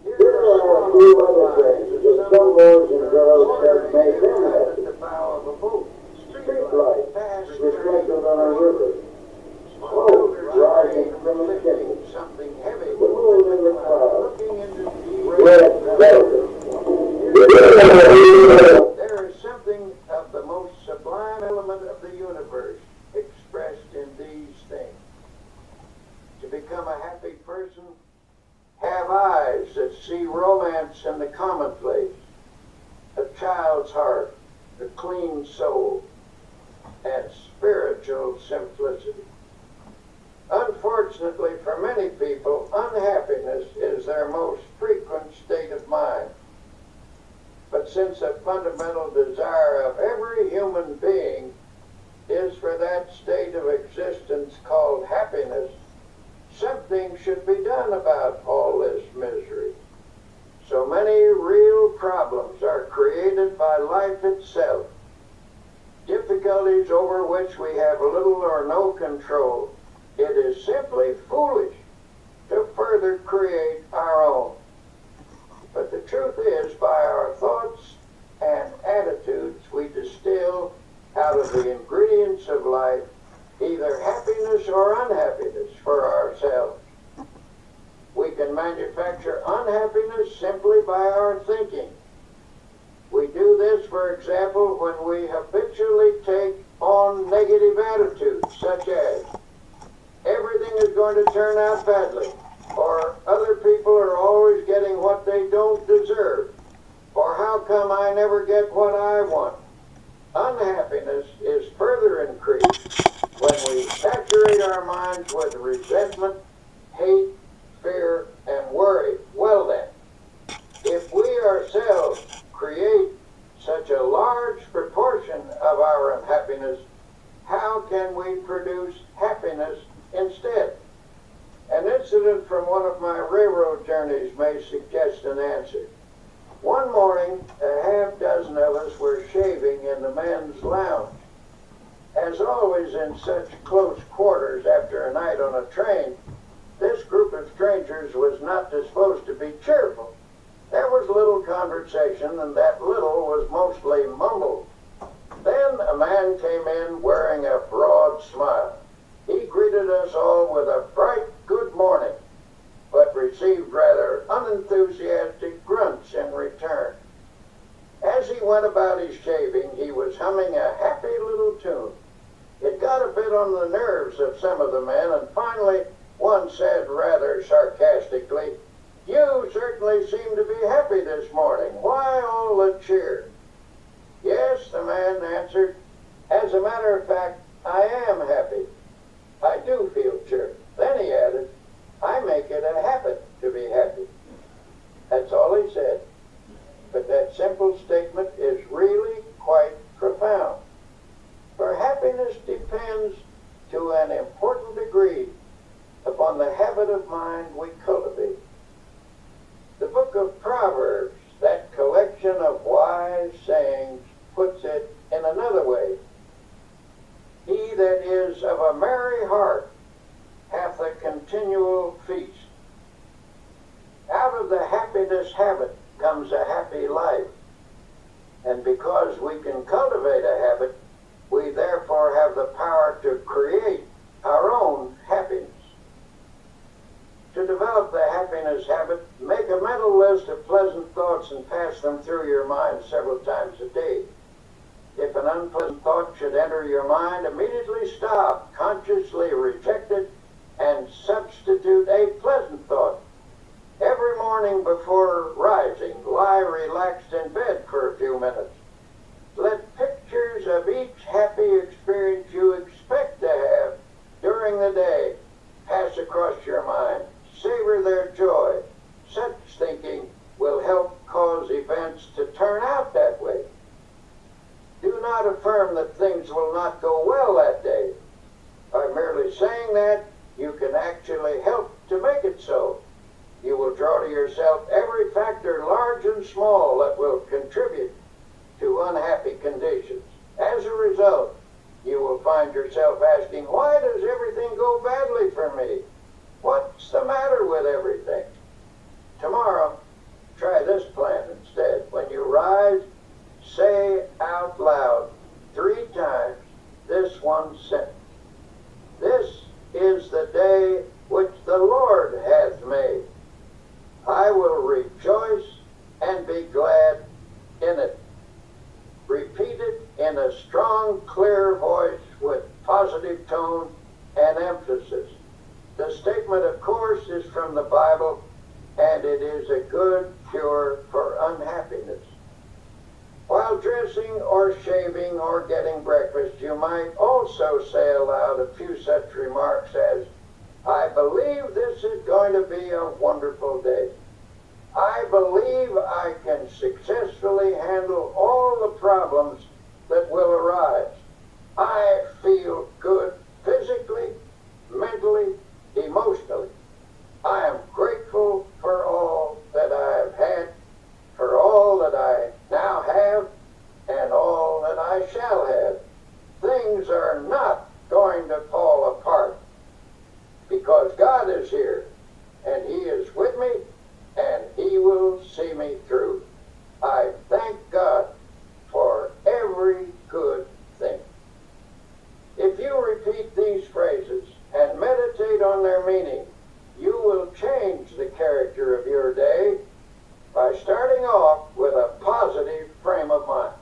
Here are a few other things that some boys and girls said made them happy. At the bow of a boat, street lights reflected on a river, smoke rising from a chimney, something heavy, the moon in the clouds, looking into the red velvet. There is something of the most sublime element of the universe expressed in these things. To become a happy person, have eyes that see romance in the commonplace, a child's heart, a clean soul, and spiritual simplicity. Unfortunately for many people, unhappiness is their most frequent state of mind. But since a fundamental desire of every human being is for that state of existence called happiness, something should be done about all this misery. So many real problems are created by life itself, difficulties over which we have little or no control. It is simply foolish to further create our own. But the truth is, by our thoughts and attitudes, we distill out of the ingredients of life either happiness or unhappiness for ourselves. We can manufacture unhappiness simply by our thinking. We do this, for example, when we habitually take on negative attitudes, such as, everything is going to turn out badly, or other people are always getting what they don't deserve, or how come I never get what I want. Unhappiness is further increased when we saturate our minds with resentment, hate, fear, and worry. Well then, if we ourselves create such a large proportion of our unhappiness, how can we produce happiness instead? An incident from one of my railroad journeys may suggest an answer. One morning, a half dozen of us were shaving in the men's lounge. As always in such close quarters after a night on a train, this group of strangers was not disposed to be cheerful. There was little conversation, and that little was mostly mumbled. Then a man came in wearing a broad smile. He greeted us all with a bright good morning, but received rather unenthusiastic grunts in return. As he went about his shaving, he was humming a happy little tune. It got a bit on the nerves of some of the men, and finally one said rather sarcastically, "You certainly seem to be happy this morning. Why all the cheer?" "Yes," the man answered. "As a matter of fact, I am happy. I do feel cheerful." Then he added, "I make it a habit to be happy." That's all he said. But that simple statement is really quite profound. For happiness depends to an important degree upon the habit of mind we cultivate. The book of Proverbs, that collection of wise sayings, puts it in another way. He that is of a merry heart hath a continual feast. Out of the happiness habit comes a happy life. And because we can cultivate a habit, we therefore have the power to create our own happiness. To develop the happiness habit, make a mental list of pleasant thoughts and pass them through your mind several times a day. If an unpleasant thought should enter your mind, immediately stop, consciously reject it, and substitute a pleasant thought. Every morning before rising, lie relaxed in bed for a few minutes. Let pictures of each happy experience you expect to have during the day pass across your mind. Savor their joy. Such thinking will help cause events to turn out that way. Do not affirm that things will not go well that day. By merely saying that, you can actually help to make it so. You will draw to yourself every factor, large and small, that will contribute to unhappy conditions. As a result, you will find yourself asking, why does everything go badly for me? What's the matter with everything? Tomorrow, try this plan instead. When you rise, say out loud 3 times this one sentence. This is the day which the Lord hath made. I will rejoice and be glad in it. Repeat it in a strong, clear voice with positive tone and emphasis. The statement, of course, is from the Bible, and it is a good cure for unhappiness. While dressing or shaving or getting breakfast, you might also say aloud a few such remarks as, I believe this is going to be a wonderful day. I believe I can successfully handle all the problems that will arise. I feel good physically, mentally, emotionally. I am grateful for all that I have had, for all that I now have, and all that I shall have. Things are not going to fall apart because God is here, and He is with me, and He will see me through. I thank God for every good thing. If you repeat these phrases and meditate on their meaning, you will change the character of your day by starting off with a positive frame of mind.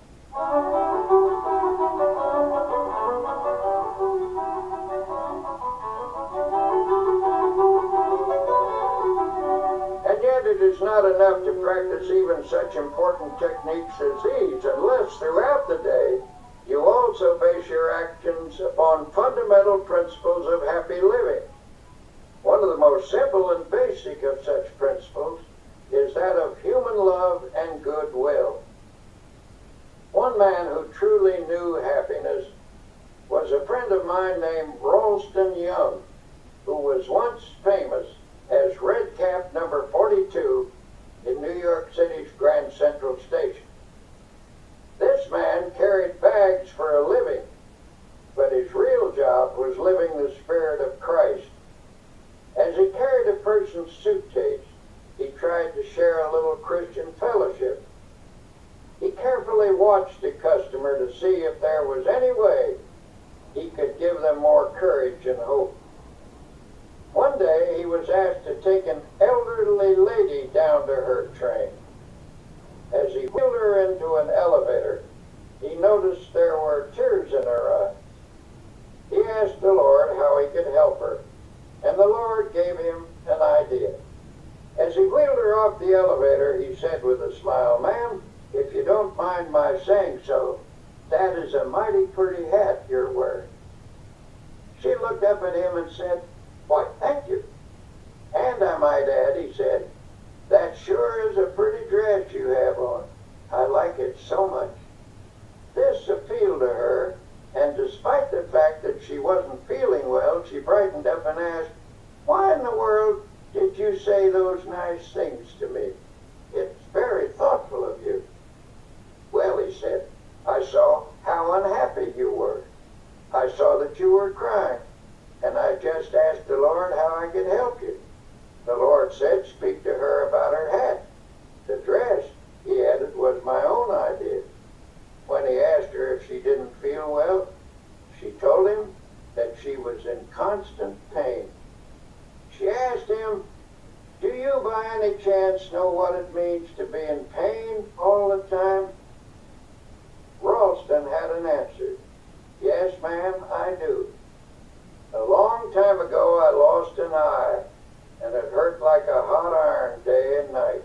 is not enough to practice even such important techniques as these unless throughout the day you also base your actions upon fundamental principles of happy living. One of the most simple and basic of such principles is that of human love and goodwill. One man who truly knew happiness was a friend of mine named Ralston Young, who was once famous as Red Cap number 42 in New York City's Grand Central Station. This man carried bags for a living, but his real job was living the spirit of Christ. As he carried a person's suitcase, he tried to share a little Christian fellowship. He carefully watched the customer to see if there was any way he could give them more courage and hope. One day he was asked to take an elderly lady down to her train. As he wheeled her into an elevator, he noticed there were tears in her eyes. He asked the Lord how he could help her, and the Lord gave him an idea. As he wheeled her off the elevator, he said with a smile, "Ma'am, if you don't mind my saying so, that is a mighty pretty hat you're wearing." She looked up at him and said, "Why, thank you. And I might add," he said, "that sure is a pretty dress you have on. I like it so much." This appealed to her, and despite the fact that she wasn't feeling well, she brightened up and asked, "Why in the world did you say those nice things to me? It's very thoughtful of you." "Well," he said, "I saw how unhappy you were. I saw that you were crying, and I just asked the Lord how I could help you. The Lord said, speak to her about her hat. The dress," he added, "was my own idea." When he asked her if she didn't feel well, she told him that she was in constant pain. She asked him, "Do you by any chance know what it means to be in pain all the time?" Ralston had an answer. "Yes, ma'am, I do. A long time ago I lost an eye, and it hurt like a hot iron day and night.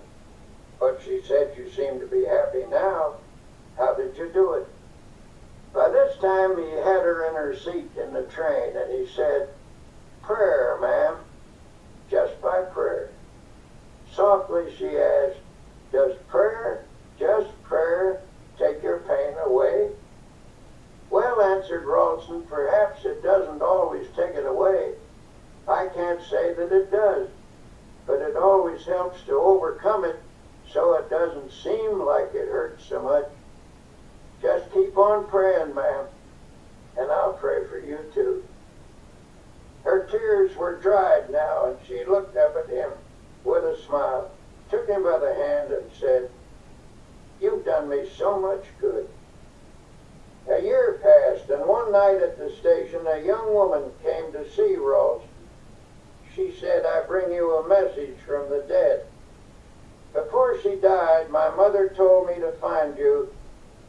But," she said, "you seem to be happy now. How did you do it?" By this time he had her in her seat in the train, and he said, "Prayer, ma'am, just by prayer." Softly she asked, "Does prayer, just prayer, take your pain away?" "Well," answered Ralston, "perhaps it doesn't always take it away. I can't say that it does, but it always helps to overcome it so it doesn't seem like it hurts so much. Just keep on praying, ma'am, and I'll pray for you too." Her tears were dried now, and she looked up at him with a smile, took him by the hand, and said, "You've done me so much good." A year passed, and one night at the station, a young woman came to see Ralston. She said, "I bring you a message from the dead. Before she died, my mother told me to find you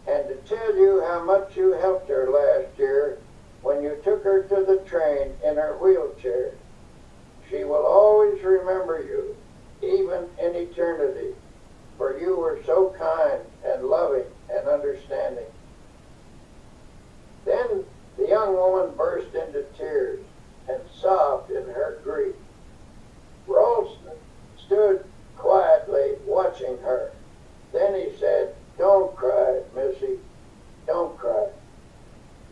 and to tell you how much you helped her last year when you took her to the train in her wheelchair. She will always remember you, even in eternity, for you were so kind and loving and understanding." Then the young woman burst into tears and sobbed in her grief. Ralston stood quietly watching her. Then he said, "Don't cry, Missy. Don't cry.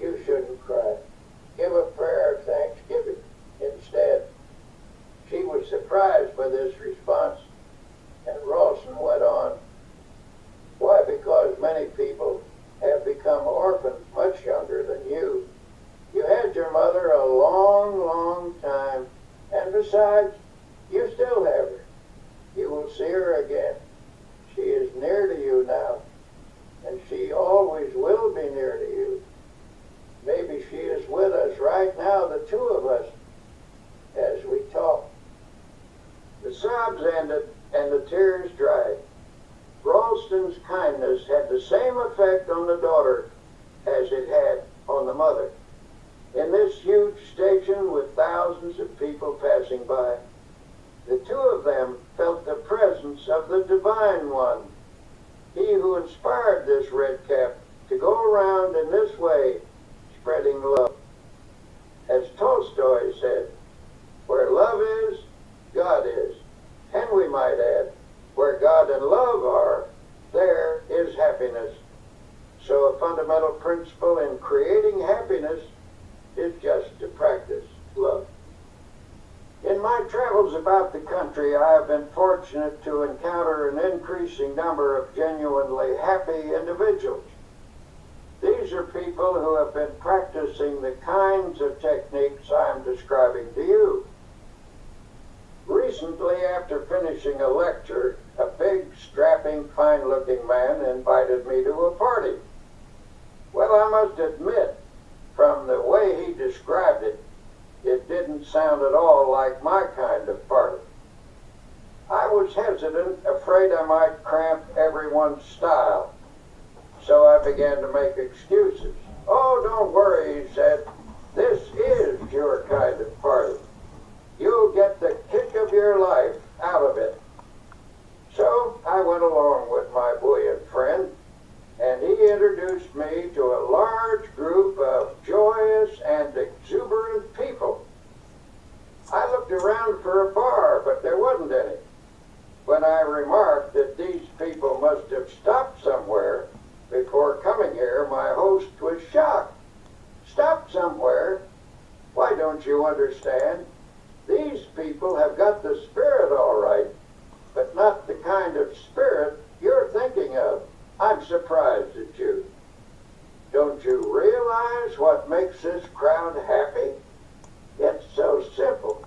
You shouldn't cry. Give a prayer of thanksgiving instead." She was surprised by this response, and Ralston went on, "Why, because many people have become orphans much younger than you. You had your mother a long, long time, and besides, you still have her. You will see her again. She is near to you now, and she always will be near to you. Maybe she is with us right now, the two of us, as we talk." The sobs ended, and the tears dried. Ralston's kindness had the same effect on the daughter as it had on the mother. In this huge station with thousands of people passing by, the two of them felt the presence of the Divine One, he who inspired this red cap to go around in this way, spreading love. As Tolstoy said, where love is, God is. And we might add, where God and love are, there is happiness. So a fundamental principle in creating happiness is just to practice love. In my travels about the country, I have been fortunate to encounter an increasing number of genuinely happy individuals. These are people who have been practicing the kinds of techniques I'm describing to you. Recently, after finishing a lecture, a big, strapping, fine-looking man invited me to a party. Well, I must admit, from the way he described it, it didn't sound at all like my kind of party. I was hesitant, afraid I might cramp everyone's style. So I began to make excuses. Oh, don't worry, he said. This is your kind of party. You'll get the kick of your life out of it. So I went along with my buoyant friend, and he introduced me to a large group of joyous and exuberant people. I looked around for a bar, but there wasn't any. When I remarked that these people must have stopped somewhere before coming here, my host was shocked. Stopped somewhere? Why, don't you understand? These people have got the spirit all right, but not the kind of spirit you're thinking of. I'm surprised at you. Don't you realize what makes this crowd happy? It's so simple.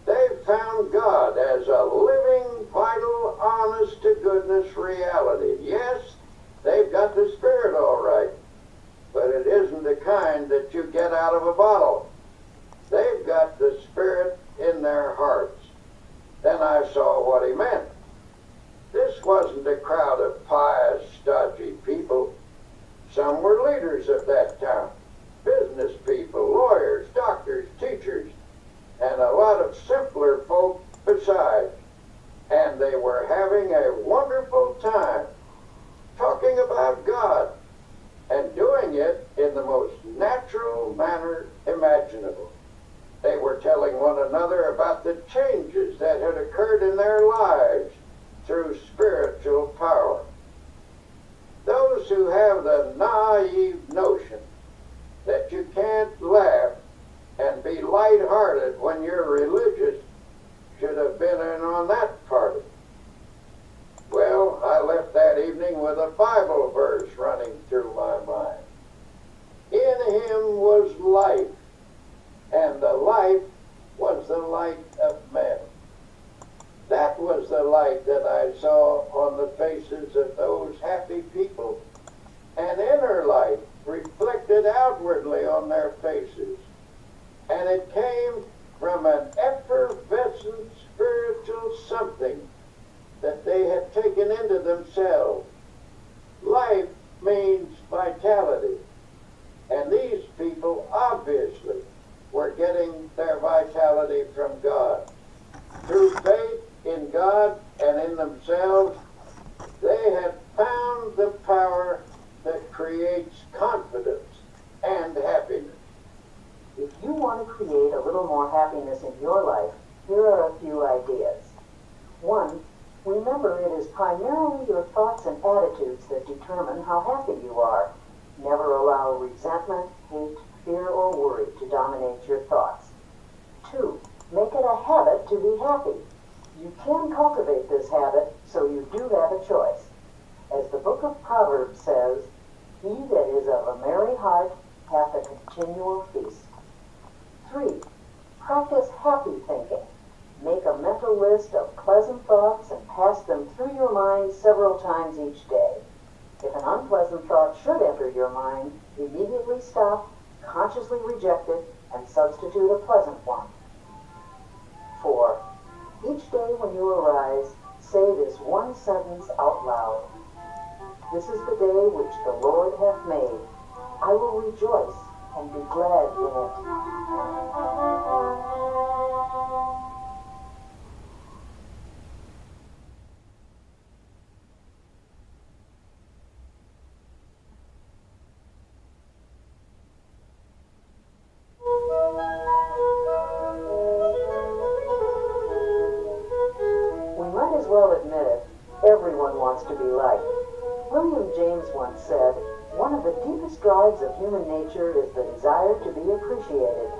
They've found God as a living, vital, honest-to-goodness reality. Yes, they've got the spirit all right, but it isn't the kind that you get out of a bottle. They've got the spirit in their hearts. Then I saw what he meant. This wasn't a crowd of pious, stodgy people. Some were leaders of that town, business people, lawyers, doctors, teachers, and a lot of simpler folk besides. And they were having a wonderful time talking about God and doing it in the most natural manner imaginable. They were telling one another about the changes that had occurred in their lives through spiritual power. Those who have the naive notion that you can't laugh and be lighthearted when you're religious should have been in on that party. Well, I left that evening with a Bible verse running through my mind. In him was life, and the life was the light of men. That was the light that I saw on the faces of those happy people, an inner light reflected outwardly on their faces. And it came from an effervescent spiritual something that they had taken into themselves. Life means vitality, and these people obviously were getting their vitality from God. Through faith in God and in themselves, they had found the power that creates confidence and happiness. If you want to create a little more happiness in your life, here are a few ideas. 1, remember it is primarily your thoughts and attitudes that determine how happy you are. Never allow resentment, hate, fear, or worry to dominate your thoughts. 2, make it a habit to be happy. You can cultivate this habit, so you do have a choice. As the book of Proverbs says, he that is of a merry heart hath a continual feast. 3, practice happy thinking. Make a mental list of pleasant thoughts and pass them through your mind several times each day. If an unpleasant thought should enter your mind, immediately stop, consciously reject it, and substitute a pleasant one. 4, each day when you arise, say this one sentence out loud. This is the day which the Lord hath made. I will rejoice and be glad in it. well admit it, everyone wants to be liked. William James once said, "One of the deepest drives of human nature is the desire to be appreciated.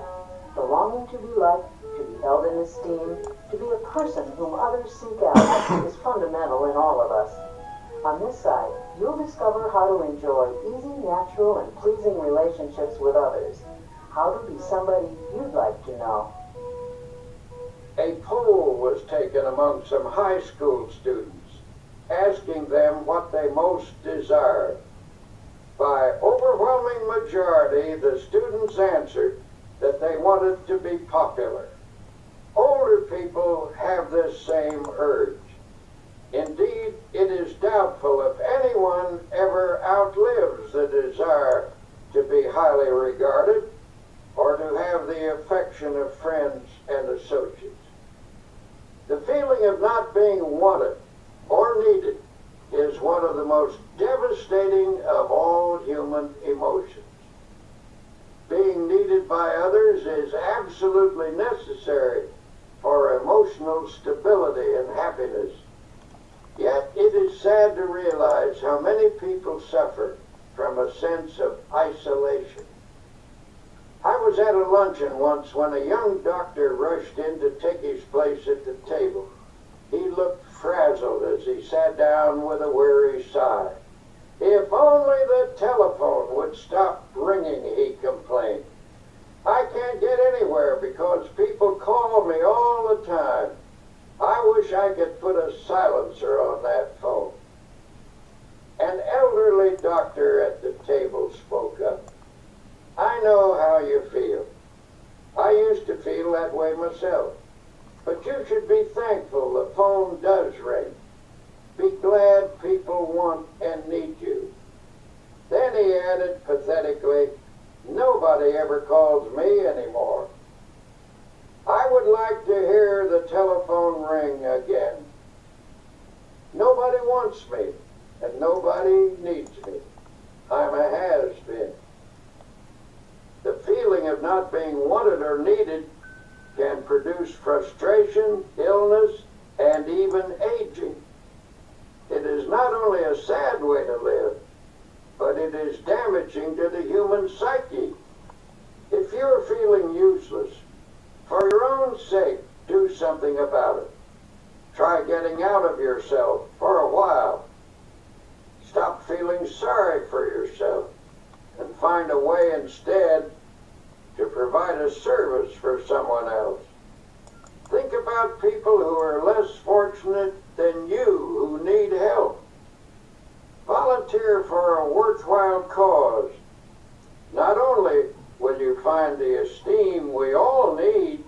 The longing to be liked, to be held in esteem, to be a person whom others seek out is fundamental in all of us." On this side, you'll discover how to enjoy easy, natural, and pleasing relationships with others. How to be somebody you'd like to know. A poll was taken among some high school students, asking them what they most desired. By overwhelming majority, the students answered that they wanted to be popular. Older people have this same urge. Indeed, it is doubtful if anyone ever outlives the desire to be highly regarded or to have the affection of friends and associates. The feeling of not being wanted or needed is one of the most devastating of all human emotions. Being needed by others is absolutely necessary for emotional stability and happiness. Yet it is sad to realize how many people suffer from a sense of isolation. I was at a luncheon once when a young doctor rushed in to take his place at the table. He looked frazzled as he sat down with a weary sigh. "If only the telephone would stop ringing," he complained. "I can't get anywhere because people call me all the time. I wish I could put a silencer on that phone." An elderly doctor at the table spoke up. "I know how you feel. I used to feel that way myself. But you should be thankful the phone does ring. Be glad people want and need you." Then he added pathetically, "Nobody ever calls me anymore. I would like to hear the telephone ring again. Nobody wants me, and nobody needs me. I'm a has-been." The feeling of not being wanted or needed can produce frustration, illness, and even aging. It is not only a sad way to live, but it is damaging to the human psyche. If you're feeling useless, for your own sake, do something about it. Try getting out of yourself for a while. Stop feeling sorry for yourself and find a way instead to provide a service for someone else. Think about people who are less fortunate than you who need help. Volunteer for a worthwhile cause. Not only will you find the esteem we all need,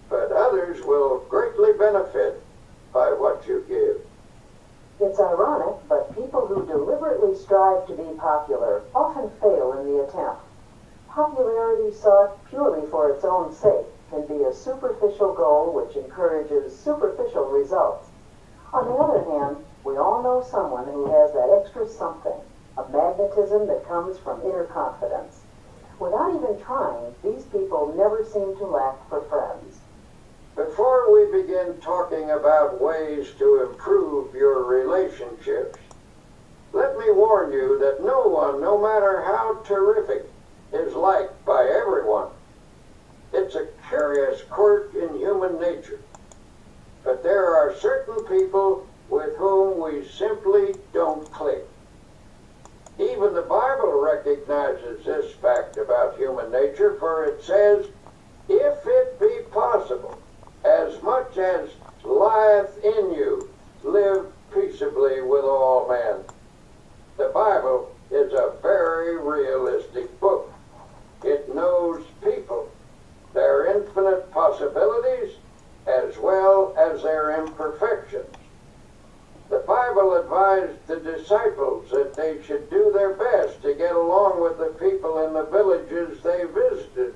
but others will greatly benefit by what you give. It's ironic, but people who deliberately strive to be popular often fail in the attempt. Popularity sought purely for its own sake can be a superficial goal which encourages superficial results. On the other hand, we all know someone who has that extra something, a magnetism that comes from inner confidence. Without even trying, these people never seem to lack for friends. Before we begin talking about ways to improve your relationships, let me warn you that no one, no matter how terrific, is liked by everyone. It's a curious quirk in human nature. But there are certain people with whom we simply don't click. Even the Bible recognizes this fact about human nature, for it says, "If it be possible, as much as lieth in you, live peaceably with all men." The Bible is a very realistic book. It knows people, their infinite possibilities, as well as their imperfections. The Bible advised the disciples that they should do their best to get along with the people in the villages they visited.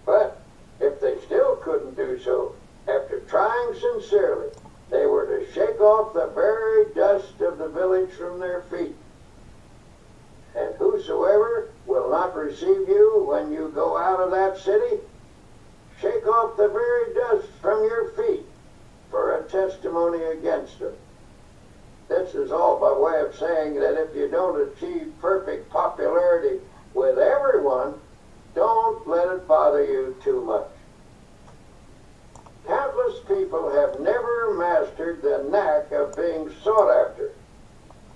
But if they still couldn't do so, after trying sincerely, they were to shake off the very dust of the village from their feet. "And whosoever will not receive you when you go out of that city, shake off the very dust from your feet for a testimony testimony against them. This is all by way of saying that if you don't achieve perfect popularity with everyone, don't let it bother you too much. Countless people have never mastered the knack of being sought after,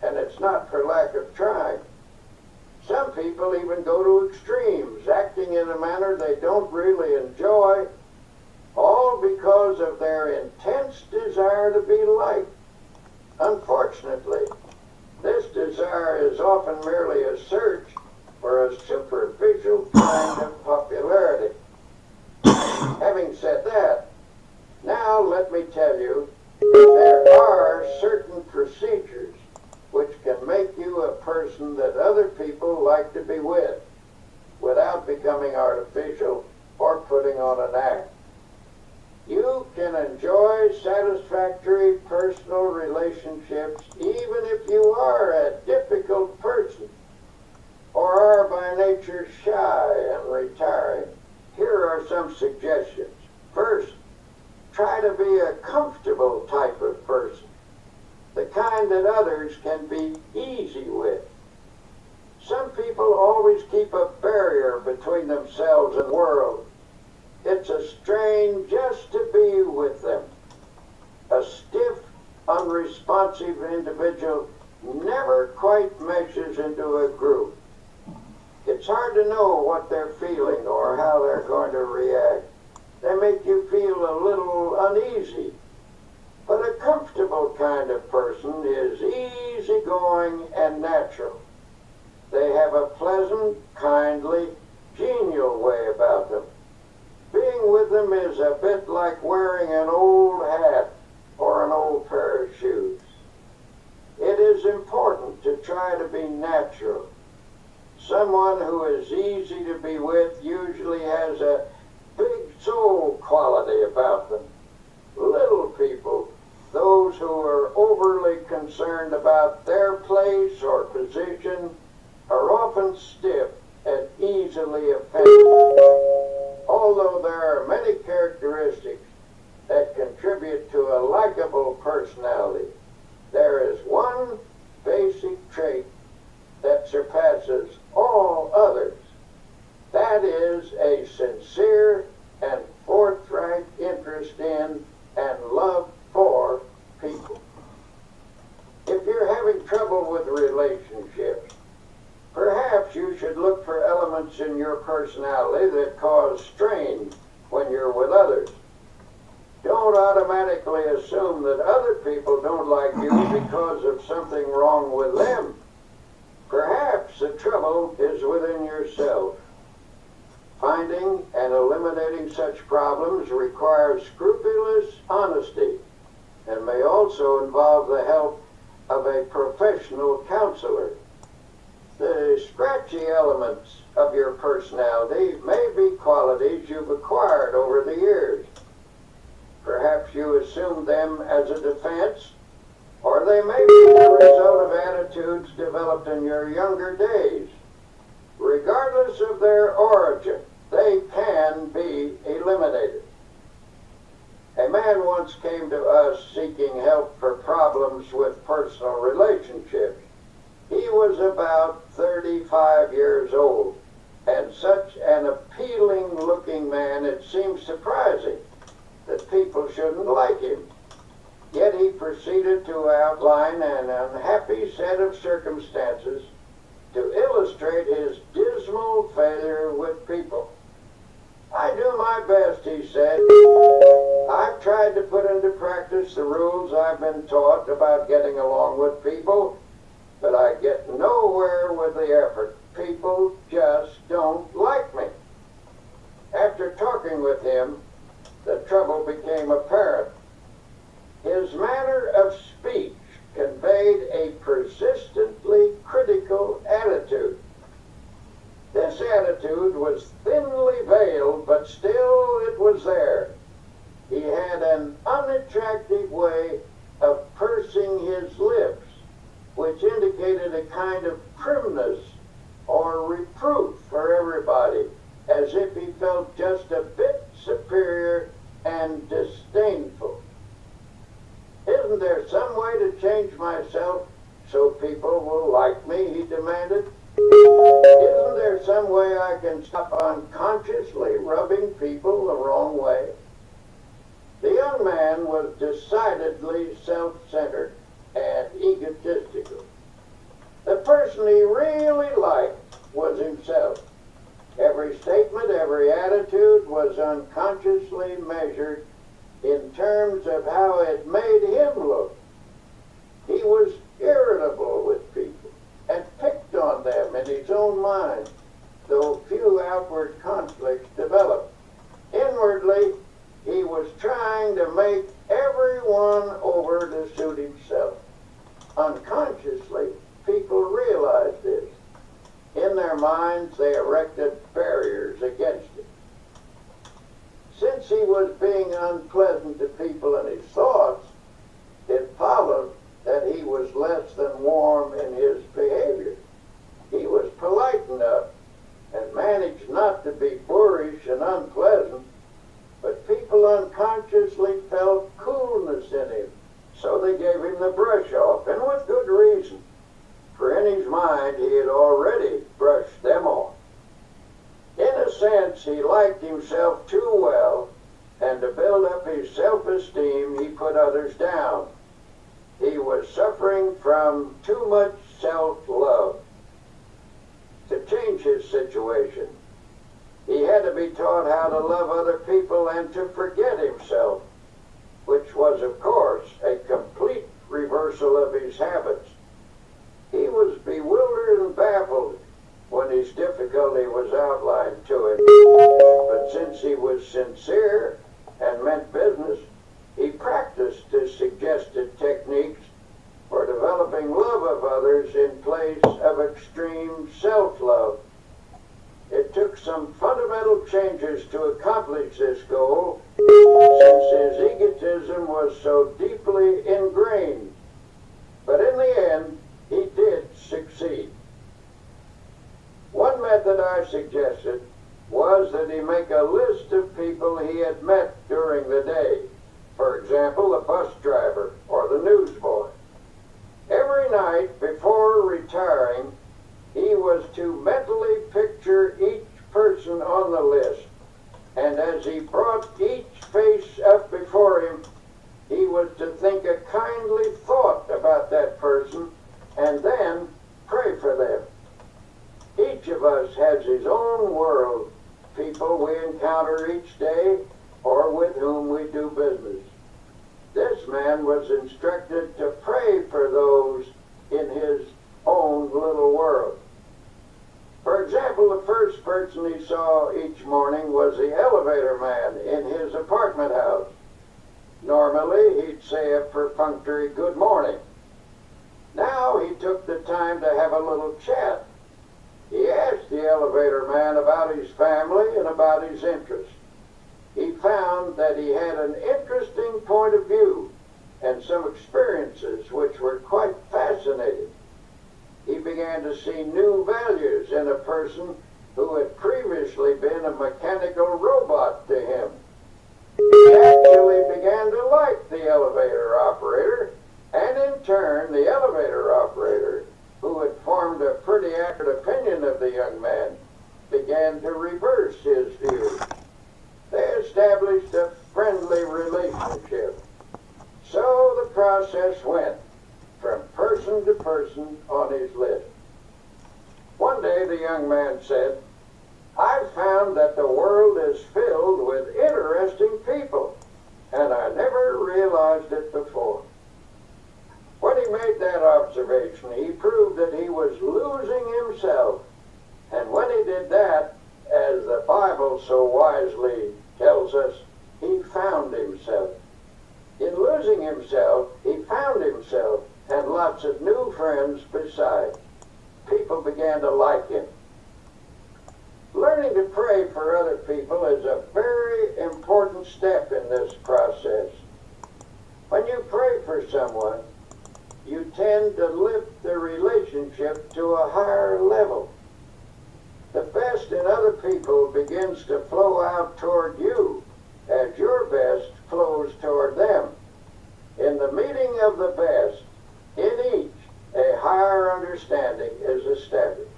and it's not for lack of trying. Some people even go to extremes, acting in a manner they don't really enjoy, all because of their intense desire to be liked. Unfortunately, this desire is often merely a search for a superficial kind of popularity. Having said that, now let me tell you that there are certain procedures which can make you a person that other people like to be with, without becoming artificial or putting on an act. You can enjoy satisfactory personal relationships even if you are a difficult person or are by nature shy and retiring. Here are some suggestions. First, try to be a comfortable type of person, the kind that others can be easy with. Some people always keep a barrier between themselves and the world. It's a strain just to be with them. A stiff, unresponsive individual never quite meshes into a group. It's hard to know what they're feeling or how they're going to react. They make you feel a little uneasy. But a comfortable kind of person is easygoing and natural. They have a pleasant, kindly, genial way about them. Being with them is a bit like wearing an old hat or an old pair of shoes. It is important to try to be natural. Someone who is easy to be with usually has a big soul quality about them. Little people, those who are overly concerned about their place or position, are often stiff and easily offended. Although there are many characteristics that contribute to a likable personality, there is one basic trait that surpasses all others. That is a sincere and forthright interest in and love for people. If you're having trouble with relationships, perhaps you should look for elements in your personality that cause strain when you're with others. Don't automatically assume that other people don't like you because of something wrong with them. Perhaps the trouble is within yourself. Finding and eliminating such problems requires scrupulous honesty and may also involve the help of a professional counselor. The scratchy elements of your personality may be qualities you've acquired over the years. Perhaps you assumed them as a defense, or they may be the result of attitudes developed in your younger days. Regardless of their origin, they can be eliminated. A man once came to us seeking help for problems with personal relationships. He was about 35 years old, and such an appealing-looking man it seems surprising that people shouldn't like him. Yet he proceeded to outline an unhappy set of circumstances to illustrate his dismal failure with people. I do my best, he said. I've tried to put into practice the rules I've been taught about getting along with people, but I get nowhere with the effort. People just don't like me. After talking with him, the trouble became apparent. His manner of speech conveyed a persistently critical attitude. This attitude was thinly veiled, but still it was there. He had an unattractive way of pursing his lips, which indicated a kind of primness or reproof for everybody, as if he felt just a bit superior and disdainful. Isn't there some way to change myself so people will like me, he demanded. Isn't there some way I can stop unconsciously rubbing people the wrong way? The young man was decidedly self-centered and egotistical. The person he really liked was himself. Every statement, every attitude was unconsciously measured in terms of how it made him look. He was irritable with people and picked on them in his own mind, though few outward conflicts developed. Inwardly, he was trying to make everyone over to suit himself. Unconsciously, people realized this. In their minds, they erected barriers against it. Since he was being unpleasant to people in his thoughts, it followed that he was less than warm in his behavior. He was polite enough and managed not to be boorish and unpleasant, but people unconsciously felt coolness in him, so they gave him the brush off, and with good reason, for in his mind he had already brushed them off. In a sense, he liked himself too well, and to build up his self-esteem, he put others down. He was suffering from too much self-love. To change his situation, he had to be taught how to love other people and to forget himself, which was, of course, a complete reversal of his habits. He was bewildered and baffled when his difficulty was outlined to him. But since he was sincere and meant business, he practiced his suggested techniques for developing love of others in place of extreme self-love. It took some fundamental changes to accomplish this goal, since his egotism was so deeply ingrained. But in the end, he did succeed. One method I suggested was that he make a list of people he had met during the day. For example, the bus driver or the newsboy. Every night before retiring, he was to mentally picture each person on the list, and as he brought each face up before him, he was to think a kindly thought about that person and then pray for them. Each of us has his own world, people we encounter each day or with whom we do business. This man was instructed to pray for those in his own little world. For example, the first person he saw each morning was the elevator man in his apartment house. Normally, he'd say a perfunctory good morning. Now he took the time to have a little chat. He asked the elevator man about his family and about his interests. He found that he had an interesting point of view and some experiences which were quite fascinating. He began to see new values in a person who had previously been a mechanical robot to him. He actually began to like the elevator operator, and in turn, the elevator operator, who had formed a pretty accurate opinion of the young man, began to reverse his views. They established a friendly relationship. So the process went from person to person on his list. One day the young man said, "I've found that the world is filled with interesting people, and I never realized it before." When he made that observation, he proved that he was losing himself. And when he did that, as the Bible so wisely tells us, he found himself. In losing himself, he found himself and lots of new friends besides. People began to like him. Learning to pray for other people is a very important step in this process. When you pray for someone, you tend to lift the relationship to a higher level. The best in other people begins to flow out toward you as your best flows toward them. In the meeting of the best, in each a higher understanding is established.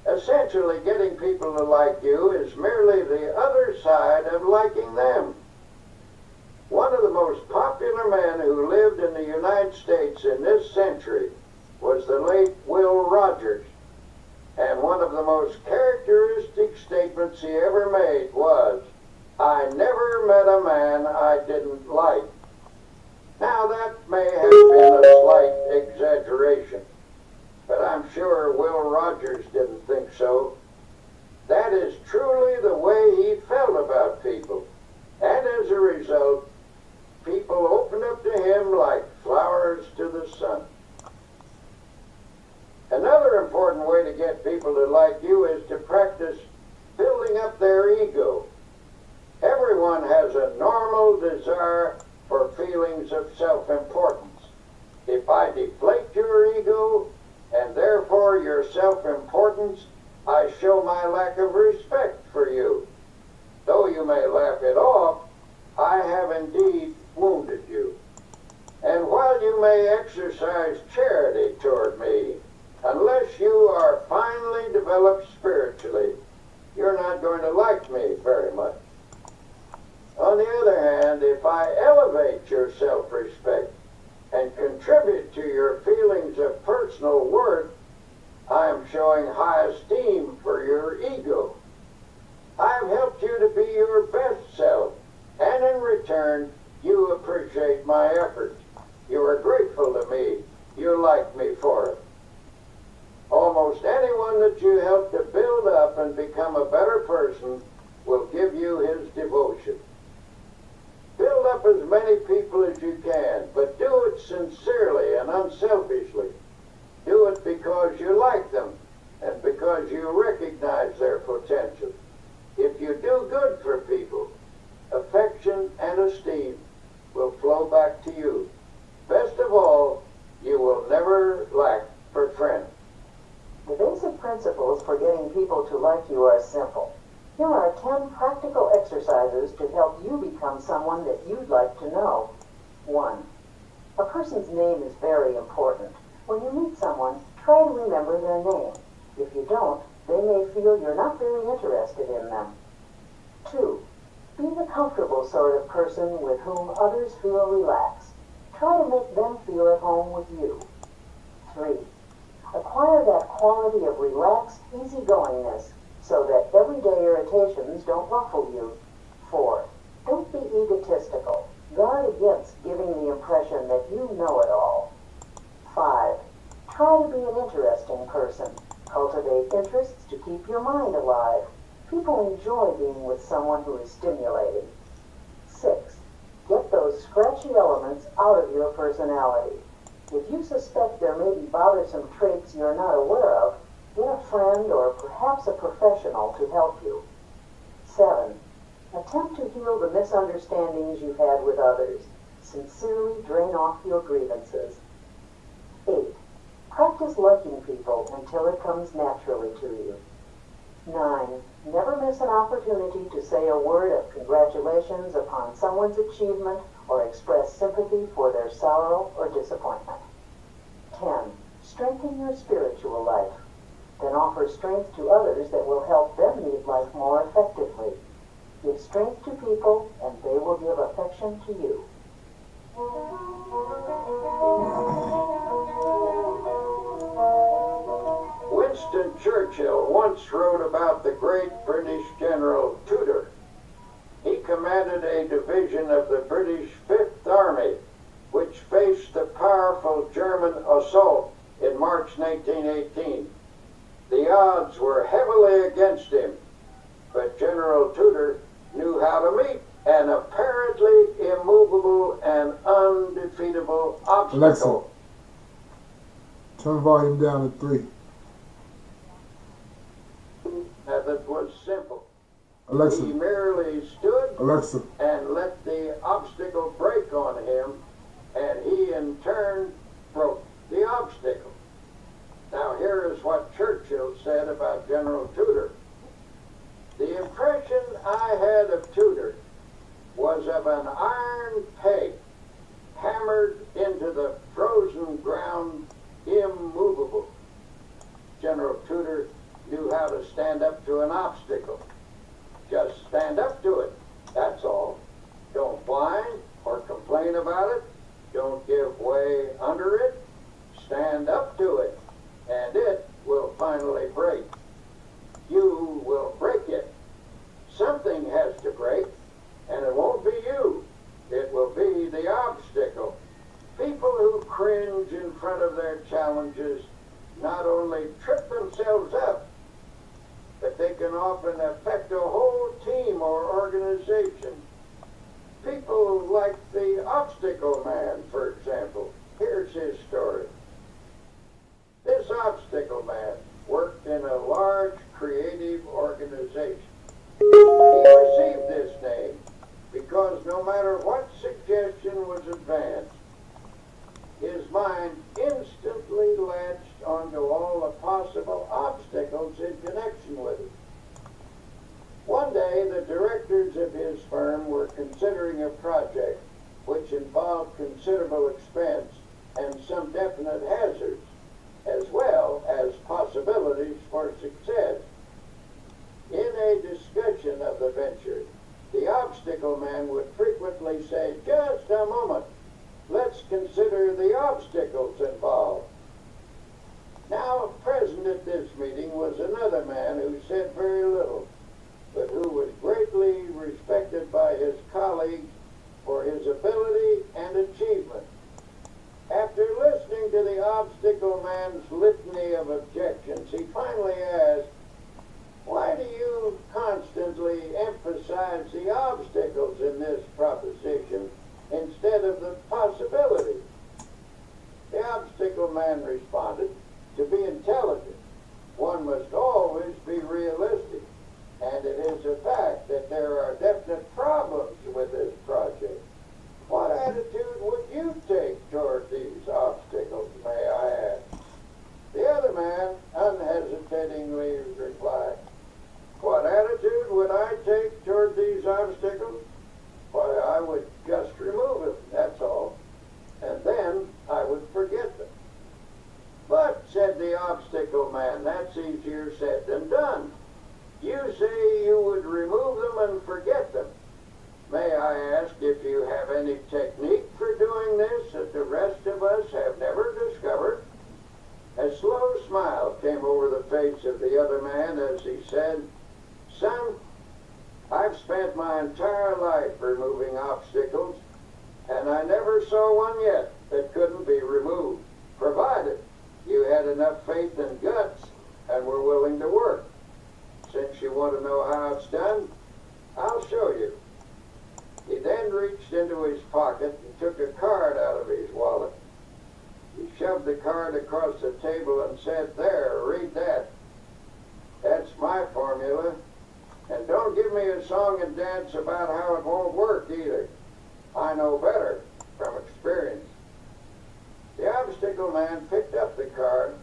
Essentially, getting people to like you is merely the other side of liking them. One of the most popular men who lived in the United States in this century was the late Will Rogers. And one of the most characteristic statements he ever made was, "I never met a man I didn't like." Now that may have been a slight exaggeration, but I'm sure Will Rogers didn't think so. That is truly the way he felt about people. And as a result, people opened up to him like flowers to the sun. Another important way to get people to like you is to practice building up their ego. Everyone has a normal desire for feelings of self-importance. If I deflate your ego, and therefore your self-importance, I show my lack of respect for you. Though you may laugh it off, I have indeed wounded you. And while you may exercise charity toward me, unless you are finely developed spiritually, you're not going to like me very much. On the other hand, if I elevate your self-respect and contribute to your feelings of personal worth, I am showing high esteem for your ego. I have helped you to be your best self, and in return, you appreciate my efforts. You are grateful to me. You like me for it. Almost anyone that you help to build up and become a better person will give you his devotion. Build up as many people as you can, but do it sincerely and unselfishly. Do it because you like them and because you recognize their potential. If you do good for people, affection and esteem will flow back to you. Best of all, you will never lack for friends. The basic principles for getting people to like you are simple. Here are 10 practical exercises to help you become someone that you'd like to know. 1. A person's name is very important. When you meet someone, try to remember their name. If you don't, they may feel you're not very interested in them. 2. Be the comfortable sort of person with whom others feel relaxed. Try to make them feel at home with you. 3. Acquire that quality of relaxed easygoingness so that everyday irritations don't ruffle you. 4. Don't be egotistical. Guard against giving the impression that you know it all. 5. Try to be an interesting person. Cultivate interests to keep your mind alive. People enjoy being with someone who is stimulating. 6. Get those scratchy elements out of your personality. If you suspect there may be bothersome traits you're not aware of, get a friend or perhaps a professional to help you. 7. Attempt to heal the misunderstandings you've had with others. Sincerely drain off your grievances. 8. Practice liking people until it comes naturally to you. 9. Never miss an opportunity to say a word of congratulations upon someone's achievement or express sympathy for their sorrow or disappointment. 10. Strengthen your spiritual life. Then offer strength to others that will help them lead life more effectively. Give strength to people, and they will give affection to you. Winston Churchill once wrote about the great British General Tudor. He commanded a division of the British Fifth Army, which faced the powerful German assault in March 1918. The odds were heavily against him, but General Tudor knew how to meet an apparently immovable and undefeatable obstacle. Alexa, turn volume down to 3. Method was simple. Alexa, He merely stood Alexa, and let the obstacle break on him, and he in turn broke the obstacle. Now here is what Churchill said about General Tudor. The impression I had of Tudor was of an iron peg hammered into into the frozen ground immovable. General Tudor knew how to stand up to an obstacle. Just stand up to it, that's all. Don't whine or complain about it. Don't give way under it. Stand up to it, and it will finally break. You will break it. Something has to break, and it won't be you. It will be the obstacle. People who cringe in front of their challenges not only trip themselves up, but they can often affect a whole team or organization. People like the Obstacle Man, for example. Here's his story. This Obstacle Man worked in a large creative organization. He received this name because no matter what suggestion was advanced, his mind instantly latched onto all the possible obstacles in connection with it. One day, the directors of his firm were considering a project which involved considerable expense and some definite hazards, as well as possibilities for success. In a discussion of the venture, the Obstacle Man would frequently say, "Just a moment, let's consider the obstacles involved." Now, present at this meeting was another man who said very little, but who was greatly respected by his colleagues for his ability and achievement. After listening to the Obstacle Man's litany of objections, he finally asked, "Why do you constantly emphasize the obstacles in this proposition instead of the possibilities?" The Obstacle Man responded, "To be intelligent, one must always be realistic, and it is a fact that there are definite problems with this project. What attitude would you take toward these obstacles, may I ask?" The other man unhesitatingly replied, "What attitude would I take toward these obstacles? Why, I would just remove them, that's all, and then I would forget them." "But," said the Obstacle Man, "that's easier said than done. You say you would remove them and forget them. May I ask if you have any technique for doing this that the rest of us have never discovered?" A slow smile came over the face of the other man as he said, "Son, I've spent my entire life removing obstacles, and I never saw one yet that couldn't be removed, provided you had enough faith and guts and were willing to work. Since you want to know how it's done, I'll show you." He then reached into his pocket and took a card out of his wallet. He shoved the card across the table and said, "There, read that. That's my formula. And don't give me a song and dance about how it won't work either. I know better from experience." The Obstacle Man picked up the card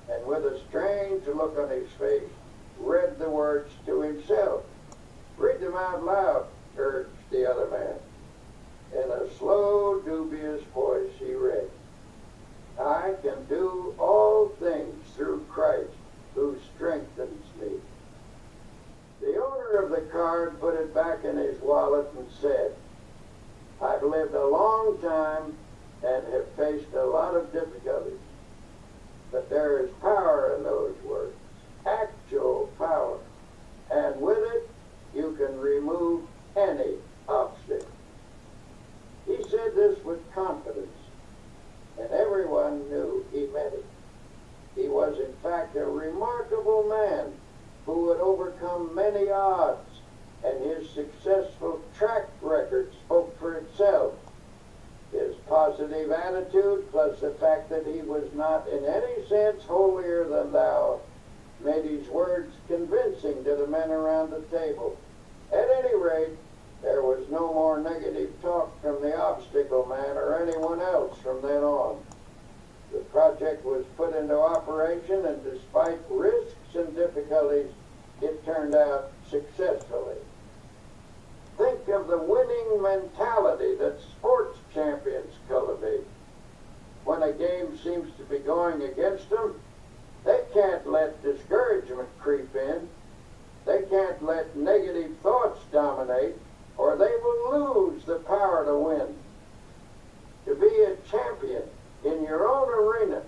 and with a strange look on his face, read the words to himself. "Read them out loud," urged the other man. In a slow, dubious voice he read, "I can do all things through Christ who strengthens me." The owner of the card put it back in his wallet and said, "I've lived a long time and have faced a lot of difficulties, but there is power in those words, actual power, and with it you can remove any obstacle." He said this with confidence, and everyone knew he meant it. He was in fact a remarkable man who would overcome many odds, and his successful track record spoke for itself. His positive attitude, plus the fact that he was not in any sense holier than thou, made his words convincing to the men around the table. At any rate, there was no more negative talk from the Obstacle Man or anyone else from then on. The project was put into operation, and despite risks and difficulties, it turned out successfully. Think of the winning mentality that sports champions cultivate. seems to be going against them, they can't let discouragement creep in. They can't let negative thoughts dominate, or they will lose the power to win. To be a champion in your own arena,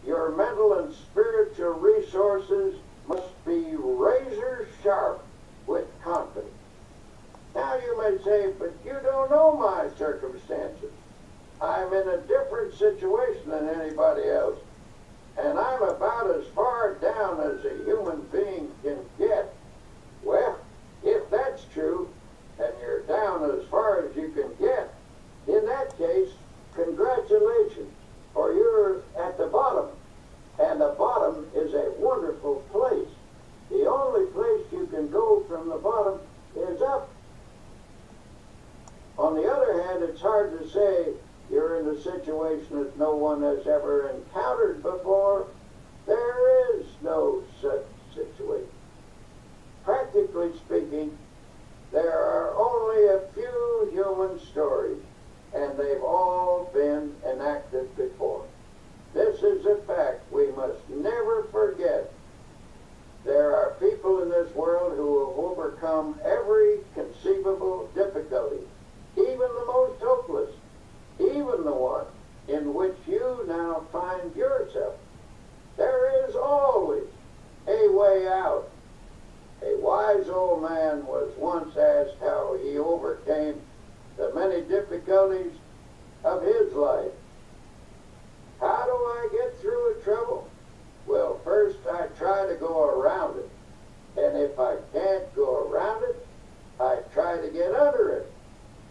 your mental and spiritual resources must be razor sharp with confidence. Now you may say, but you don't know my circumstances. I'm in a different situation than anybody else, and I'm about as far down as a human being can get. Well, if that's true, and you're down as far as you can get, in that case, congratulations, for you're at the bottom. And the bottom is a wonderful place. The only place you can go from the bottom is up. On the other hand, it's hard to say you're in a situation that no one has ever encountered before. There is no such situation. Practically speaking, there are only a few human stories, and they've all been enacted before. This is a fact we must never forget. There are people in this world who have overcome every conceivable difficulty, even the most hopeless, even the one in which you now find yourself. There is always a way out. A wise old man was once asked how he overcame the many difficulties of his life. How do I get through a trouble? Well, first I try to go around it. And if I can't go around it, I try to get under it.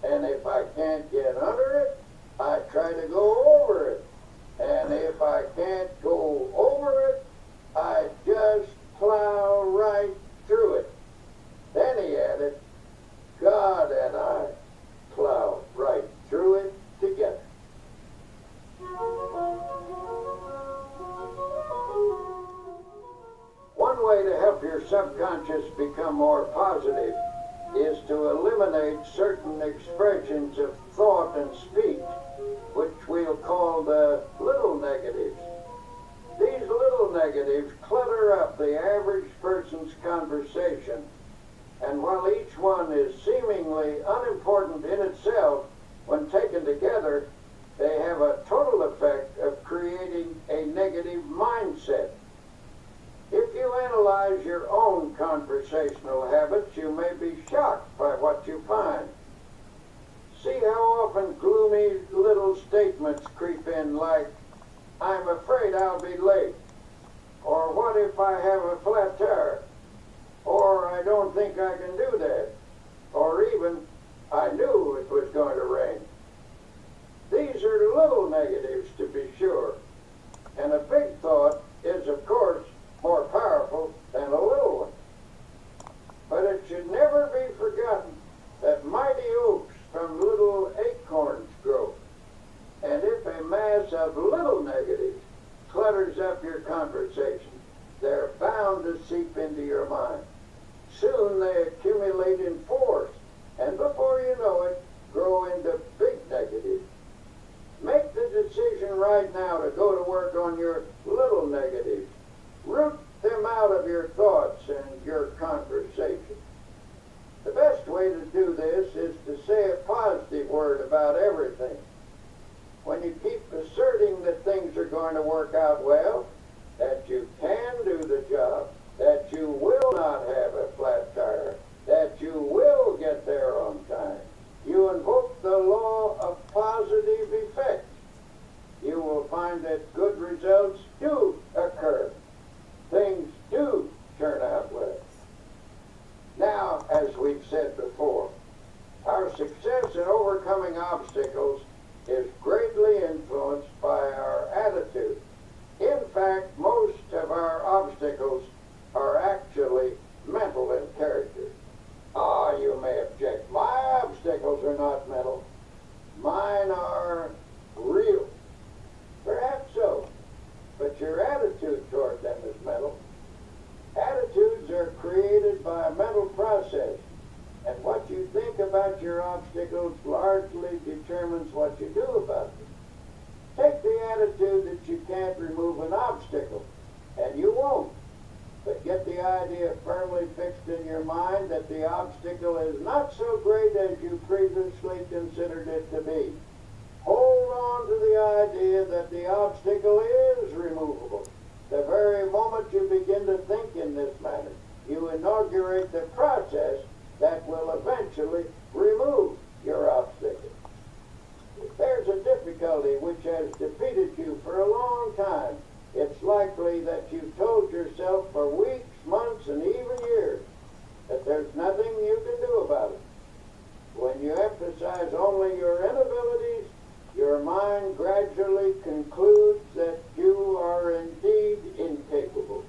And if I can't get under it, I try to go over it. And if I can't go over it, I just plow right through it. Then he added, God and I plow right through it together. One way to help your subconscious become more positive is to eliminate certain expressions of thought and speech, which we'll call the little negatives. These little negatives clutter up the average person's conversation, and while each one is seemingly unimportant in itself, when taken together, they have a total effect of creating a negative mindset. If you analyze your own conversational habits, you may be shocked by what you find. See how often gloomy little statements creep in like, I'm afraid I'll be late, or what if I have a flat tire, or I don't think I can do that, or even, I knew it was going to rain. These are little negatives, to be sure, and a big thought is, of course, more powerful than a little one. But it should never be forgotten that mighty oaks from little acorns grow. And if a mass of little negatives clutters up your conversation, they're bound to seep into your mind. Soon they accumulate in force, and before you know it, grow into big negatives. Make the decision right now to go to work on your little negatives. Root them out of your thoughts and your conversation. The best way to do this is to say a positive word about everything. When you keep asserting that things are going to work out well, that you can do the job, that you will not have a flat tire, that you will get there on time, you invoke the law of positive effect. You will find that good results do occur. Things do turn out well. Now, as we've said before, our success in overcoming obstacles is greatly influenced by our attitude. In fact, most of our obstacles are actually mental in character. Ah, you may object. My obstacles are not mental. Mine are real. Perhaps so. But your not so great as you previously considered it to be. Hold on to the idea that the obstacle is removable. The very moment you begin to think in this manner, you inaugurate the process that will eventually remove your obstacle. If there's a difficulty which has defeated you for a long time, it's likely that you've told yourself for weeks, months, and even years that there's nothing you can do about it. When you emphasize only your inabilities, your mind gradually concludes that you are indeed incapable.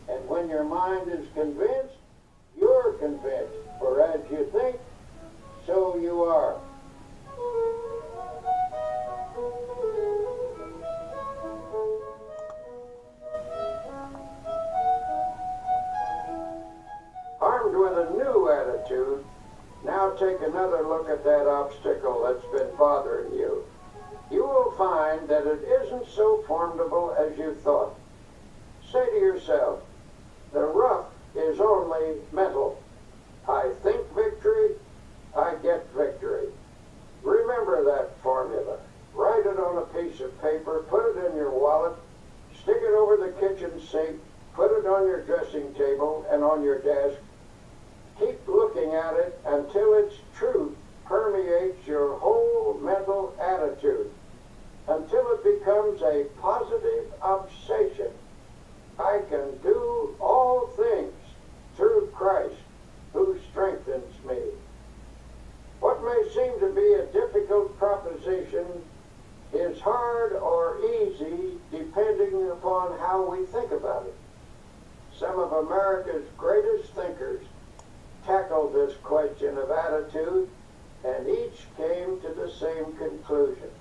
And when your mind is convinced, you're convinced. For as you think, so you are. Armed with a new attitude, now take another look at that obstacle that's been bothering you. You will find that it isn't so formidable as you thought. Say to yourself, the rough is only mental. I think victory, I get victory. Remember that formula. Write it on a piece of paper, put it in your wallet, stick it over the kitchen sink, put it on your dressing table and on your desk. Keep looking at it until its truth permeates your whole mental attitude, until it becomes a positive obsession. I can do all things through Christ who strengthens me. What may seem to be a difficult proposition is hard or easy depending upon how we think about it. Some of America's greatest thinkers tackled this question of attitude, and each came to the same conclusion.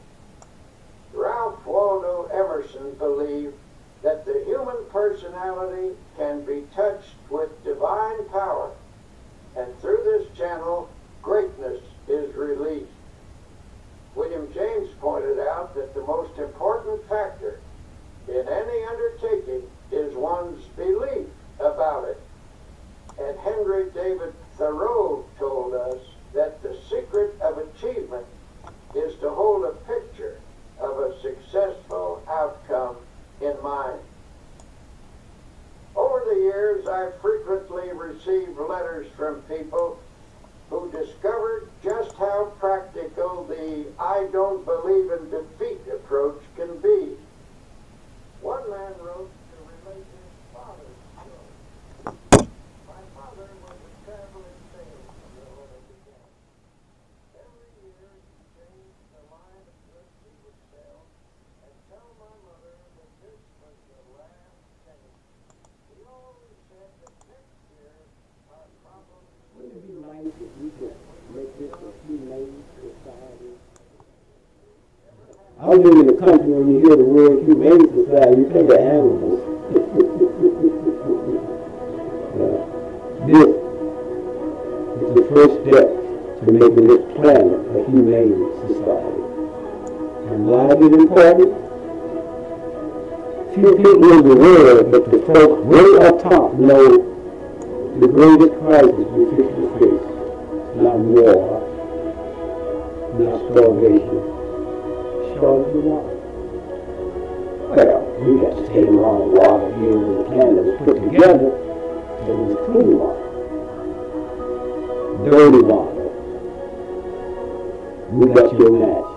Ralph Waldo Emerson believed that the human personality can be touched with divine power, and through this channel, greatness is released. William James pointed out that the most important factor in any undertaking is one's belief about it. And Henry David Thoreau told us that the secret of achievement is to hold a picture of a successful outcome in mind. Over the years, I've frequently received letters from people who discovered just how practical the I don't believe in defeat approach can be. One man wrote to relate his father's story. My father was a traveling salesman when it began. Every year he changed the line of goods he would sell and tell my mother that this was the last change. He always said that next year our problems Wouldn't it be nice if we could make this a humane society? I live in a country when you hear the word humane society, you think of animals. This is the first step to making this planet a humane society. And why is it important? Few people in the world, but the folks way up top know the greatest crisis we face to face. Not war, not starvation, shortage of water. Well, we got to stay around water here in the planet was put together, but it was clean water. Dirty water. We got your match.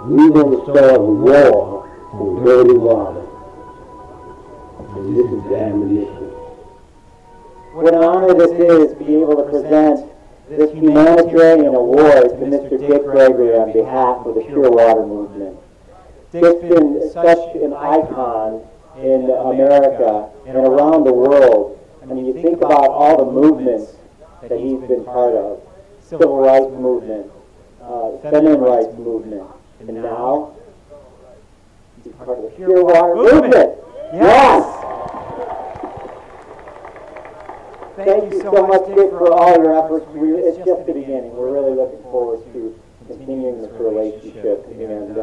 We're going to start a war on dirty water. And this is the ammunition. What an honor this is to be able to present this humanitarian award to Mr. Dick Gregory on behalf of the Pure Water Movement. Dick's been such an icon in America and around the world. I mean, you think about all the movements that he's been part of. Civil rights movement, feminine rights movement, and now he's part of the Pure Water Movement. Yes! Thank you so much, Dick, for all your efforts. It's just the beginning. We're really looking forward to continuing this relationship and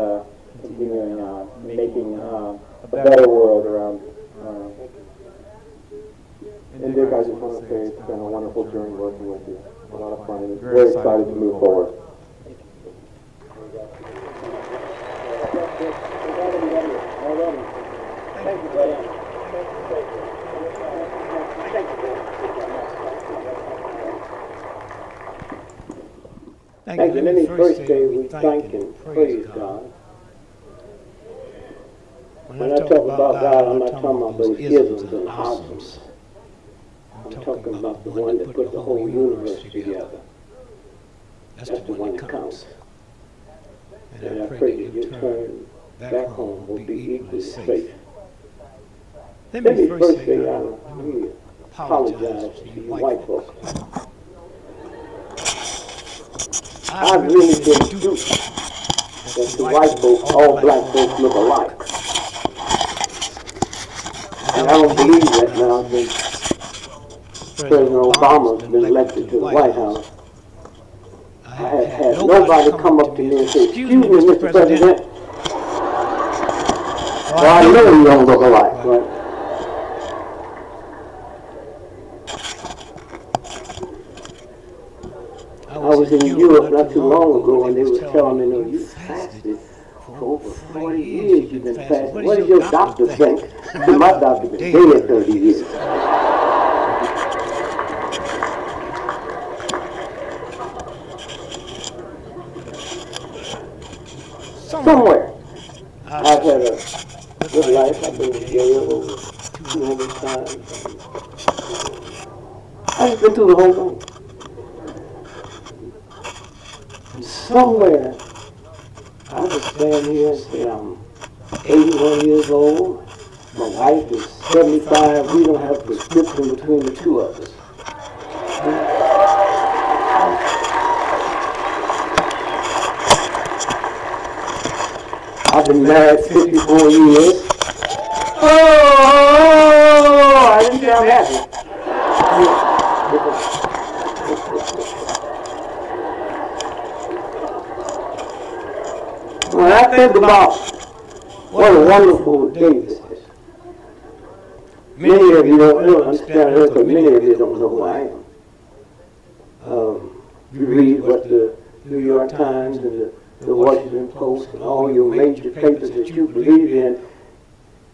continuing on, making a better world around. And Dick, I just want to say it's been a wonderful journey working with you. A lot of fun. And very excited to move forward. Thank you, buddy. Thank you. Let me first say we thank and praise God. When I talk about God, I'm not talking about those isms and awesomes. I'm talking about the one that put the whole universe together. That's the one that counts. And I pray that your turn back home will be equally safe. Let me first say I apologize to you white folks. I've really been duped that to white folks, all black folks look alike. And I don't believe that now that President Obama's been elected to the White House. I have had nobody come up to me and say, "Excuse me, Mr. President, well, I know you don't look alike, right?" I was in Europe not too long ago and they were telling me, "No, you fasted for over 40 years you've been fasting. What does your doctor think?" My doctor been dead 30 years. Somewhere. I've had a good life. I've been to jail over 200 times. I've been through the whole thing. And somewhere, I could stand here and say I'm 81 years old. My wife is 75. We don't have a prescription between the two of us. I've been married 54 years. Oh, I didn't say I'm happy. When I think about what a wonderful day this is, many of you don't understand it because many of you don't know who I am. You read what the New York Times and the Washington Post and all your major papers that you believe in,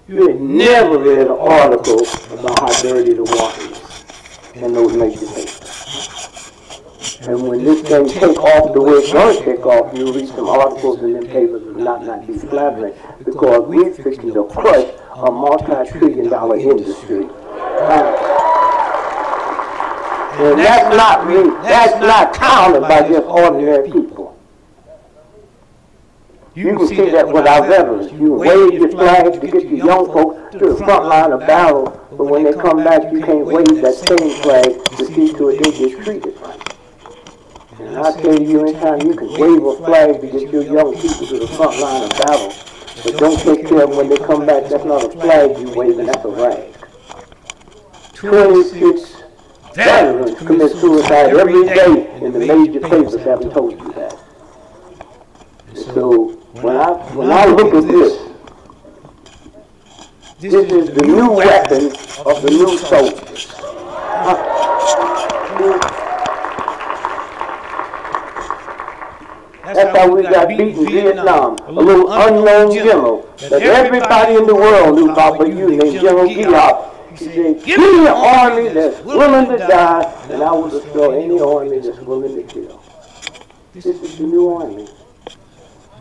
you had never read an article about how dirty the water is in those major papers. And when this thing take off the way it's going to take off, you'll read some articles in them papers that not be flattering because we're fixing to crush a multi-trillion-dollar industry. And that's not me. That's not counted by just ordinary people. You can see that with our veterans. You wave your flags to get your young folks to the front line of battle, but when they come back, you can't wave that same flag to see to it they get treated right. And I tell you, anytime you can wave a flag to get your young people to the front line of battle, but don't take care of them when they come back, that's not a flag you waving, that's a rag. 26 veterans commit suicide every day in the major papers haven't told you that. So when I look at this is the new weapon of the new soldiers. That's how we got beaten in Vietnam. A little unknown general that everybody in the world knew about but you, named General Giap. He said, "Give me an army that's willing to die, and I will destroy any army that's willing to kill." This is the new army.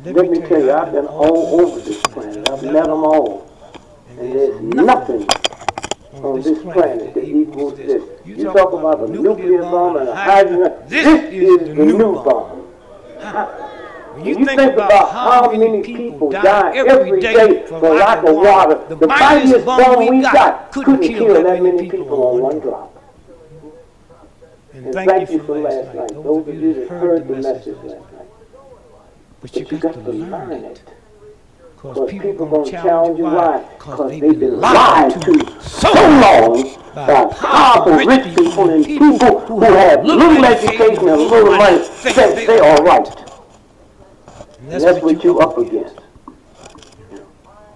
Let me tell you, I've been all over this planet. I've met them all. And there's nothing on this planet that equals this. You talk about a nuclear bomb and a hydrogen, this is the new bomb. When you think about how many people die every day for lack of water, the mightiest bomb we got couldn't kill that many people on one drop. And thank you for last night. Those of you that heard the message last night. But you got to learn it. Because people are going to challenge you. Why? Because they've been lied to so long by powerful rich people and people who have little education and little money think they are right. And that's what you're up against.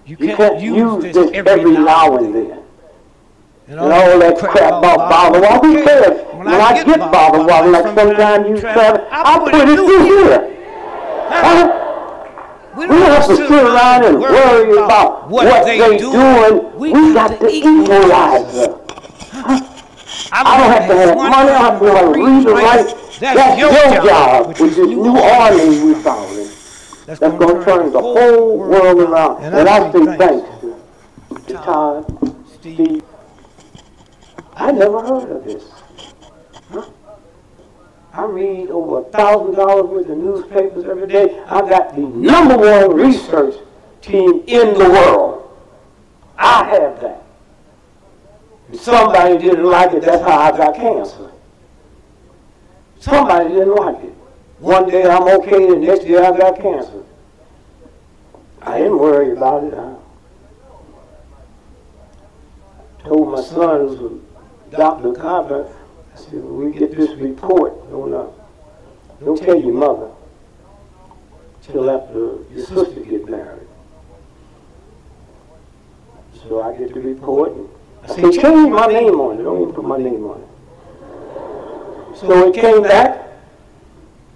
You can't use this every now and then. and all that crap about bottled water. Who cares? When I get bottled water, like sometimes you travel, I put it through here. We don't have to sit around and worry about what they doing. We got to equalize them. I don't have to have money. I don't have to have read or write. That's your job, which is New Orleans we're founding. That's going to turn the whole world around. And I say thanks to Todd, Steve. I never heard of this. I read over $1,000 worth of newspapers every day. I got the #1 research team in the world. I have that. If somebody didn't like it, that's how I got cancer. Somebody didn't like it. One day I'm okay, the next day I got cancer. I didn't worry about it. I told my son, who's a doctor, Carver, I said, when we get this report, don't tell your mother till after your sister get married. So I get the report, and I said, change my name on it. Don't even put my name on it. So it came back,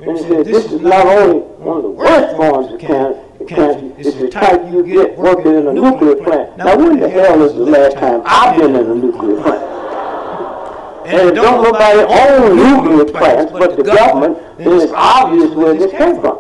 and it said, this is not only one of the worst forms of cancer, it's the type you get working in a nuclear plant. Now when the hell is the last time I've been in a nuclear plant? And it don't nobody own nuclear plants but the government, then it's obvious where this came from.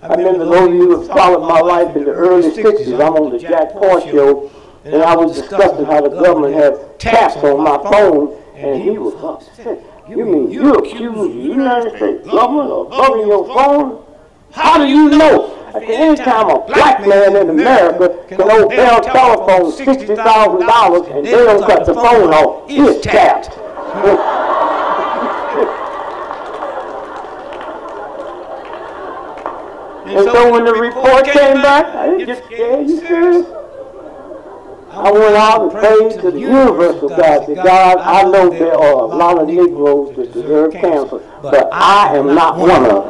I remember those of you who have followed my life in the early 60s, I'm on the Jack Paul show, and I was discussing how the government had taps on my phone, and he was upset. You mean you accuse the United States government of bugging your phone? How do you know? I said, anytime a black man in America can owe Bell Telephone $60,000 and they don't cut the phone off, it's tapped. And so when the report came back, I didn't get scared. You serious? I went out and prayed to the universal God. Said, God, I know there are a lot of Negroes that deserve cancer, but I am not one of them.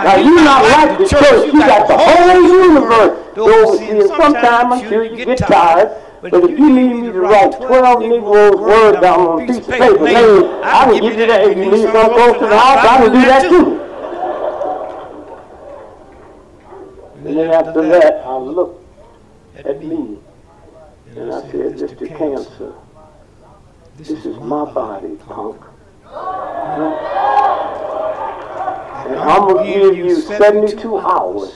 Now, you're not like the church. You got the whole universe to oversee, and sometime I'm sure you get tired. But if you need me to write 12 Negroes' words down on a piece of paper, I can give you that. If you need some close to the house, I can do that too. And then after that, I looked at me, and I said, Mr. Cancer, this is my body, punk. And I'm going to give you 72 hours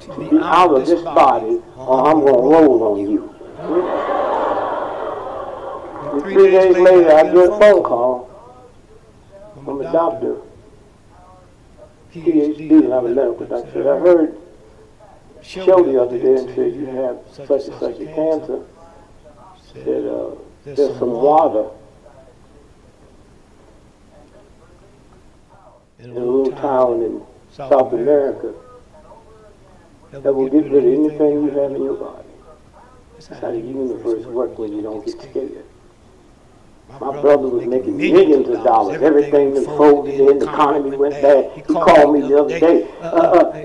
to be out of this body, or I'm going to roll on you. And 3 days later, I get a phone call from a doctor, PhD, and I'm a medical doctor. I heard show the other day and said, you have such and such a cancer. Said, there's some water in a little town in South America that will get rid of anything you have in your body. That's how the universe works when you don't get scared. My brother was making millions of dollars. Everything was folded in. The economy went bad. He called me the other day.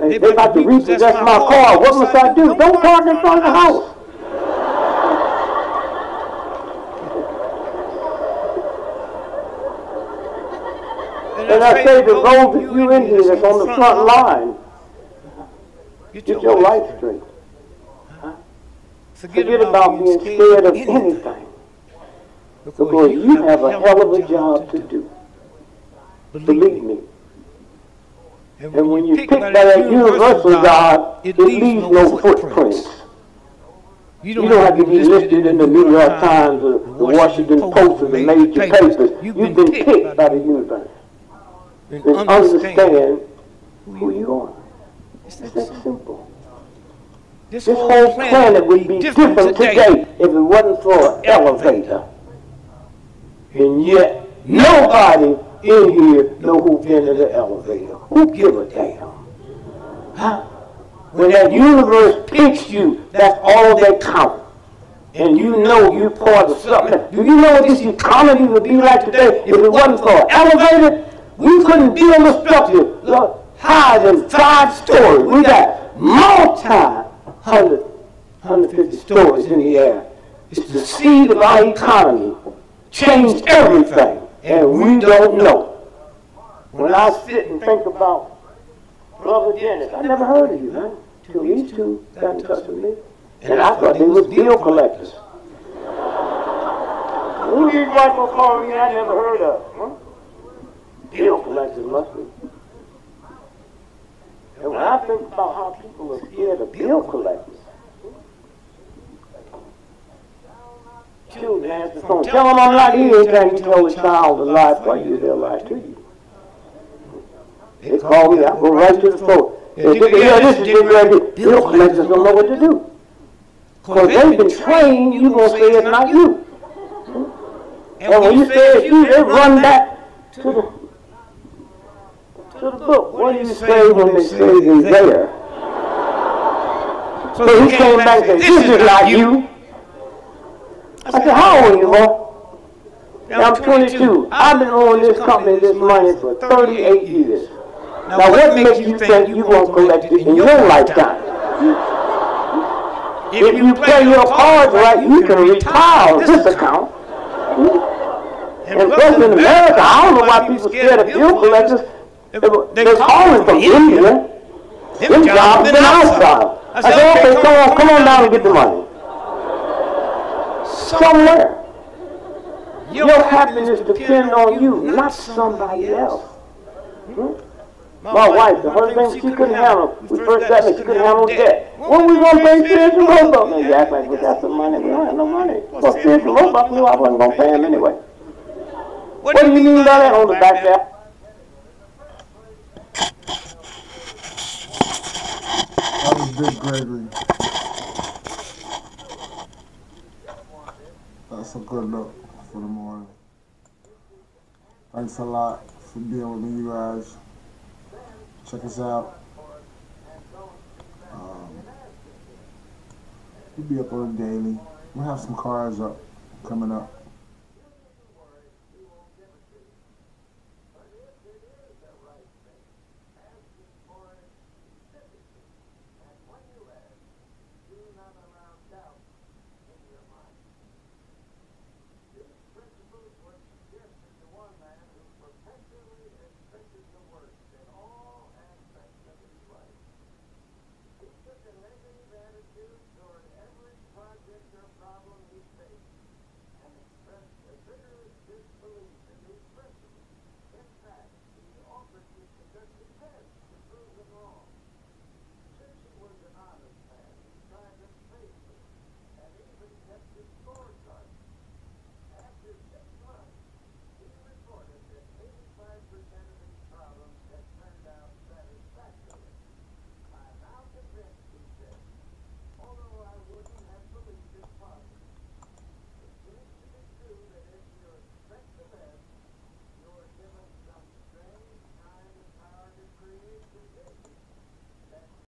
They about to repossess my car. What must I do? Don't park in front of the house. And I say to those of you in here that's on the front line, get your life straight. Forget about being scared of anything. Because you have a hell of a job to do. Believe me. And when you pick by that universal God, it leaves no footprints. You don't have to be listed in the New York Times or the Washington Post or the major papers. You've been picked by the universe. And understand who you are. It's that simple. This whole planet would be different today if it wasn't for an elevator. And yet, nobody in here know who's been in the elevator. Who give a damn? Huh? When that universe picks you, that's all that counts. And you know you're part of something. Do you know what this economy would be like today if it wasn't for an elevator? We couldn't build a structure higher than 5 stories. We got multi-150 stories in the air. It's the seed of our economy. Changed everything, and we don't know. When I sit and think about Brother Dennis, I never heard of you, huh? Till these two got in touch with me. And I thought they was bill collectors. Who these white folks calling me I never heard of? Huh? Bill collectors must be. And when I think about how people are scared of bill collectors, children answer the phone. Tell them I'm not here. Anytime you tell a child a lie for you, they'll lie to you. They call me, I go right to the phone. Yeah, this is Dick Gregory. Bill collectors don't know what to do. Because they've been trained, you're going to say it's not you. And when you say it's you, they run back to the book. What do you say when they say they're there? So he came back and said, this is not you. I said, how old are you, boy? I'm 22. I've been owing this company this money for 38 years. Now what makes you think you won't collect it in your lifetime? If you play your cards right, you can retire on this account. And plus in America, I don't know why people scared of bill collectors. They're calling from India. Them jobs been outside. I said, okay, come on down and get the money. Somewhere. Your happiness depends on you, not somebody else. My wife, the first thing she couldn't handle, we first got me, she couldn't handle debt. When we going to pay Sears and Roebuck? You act like we got some money. We don't have no money. Well, Sears and Roebuck knew I wasn't going to pay him anyway. What do you mean by that on the back there? That was Dick Gregory. That's a good look for the morning. Thanks a lot for being with me, you guys. Check us out. We'll be up on it daily. We'll have some cars up coming up. in all aspects of his life. He took a nation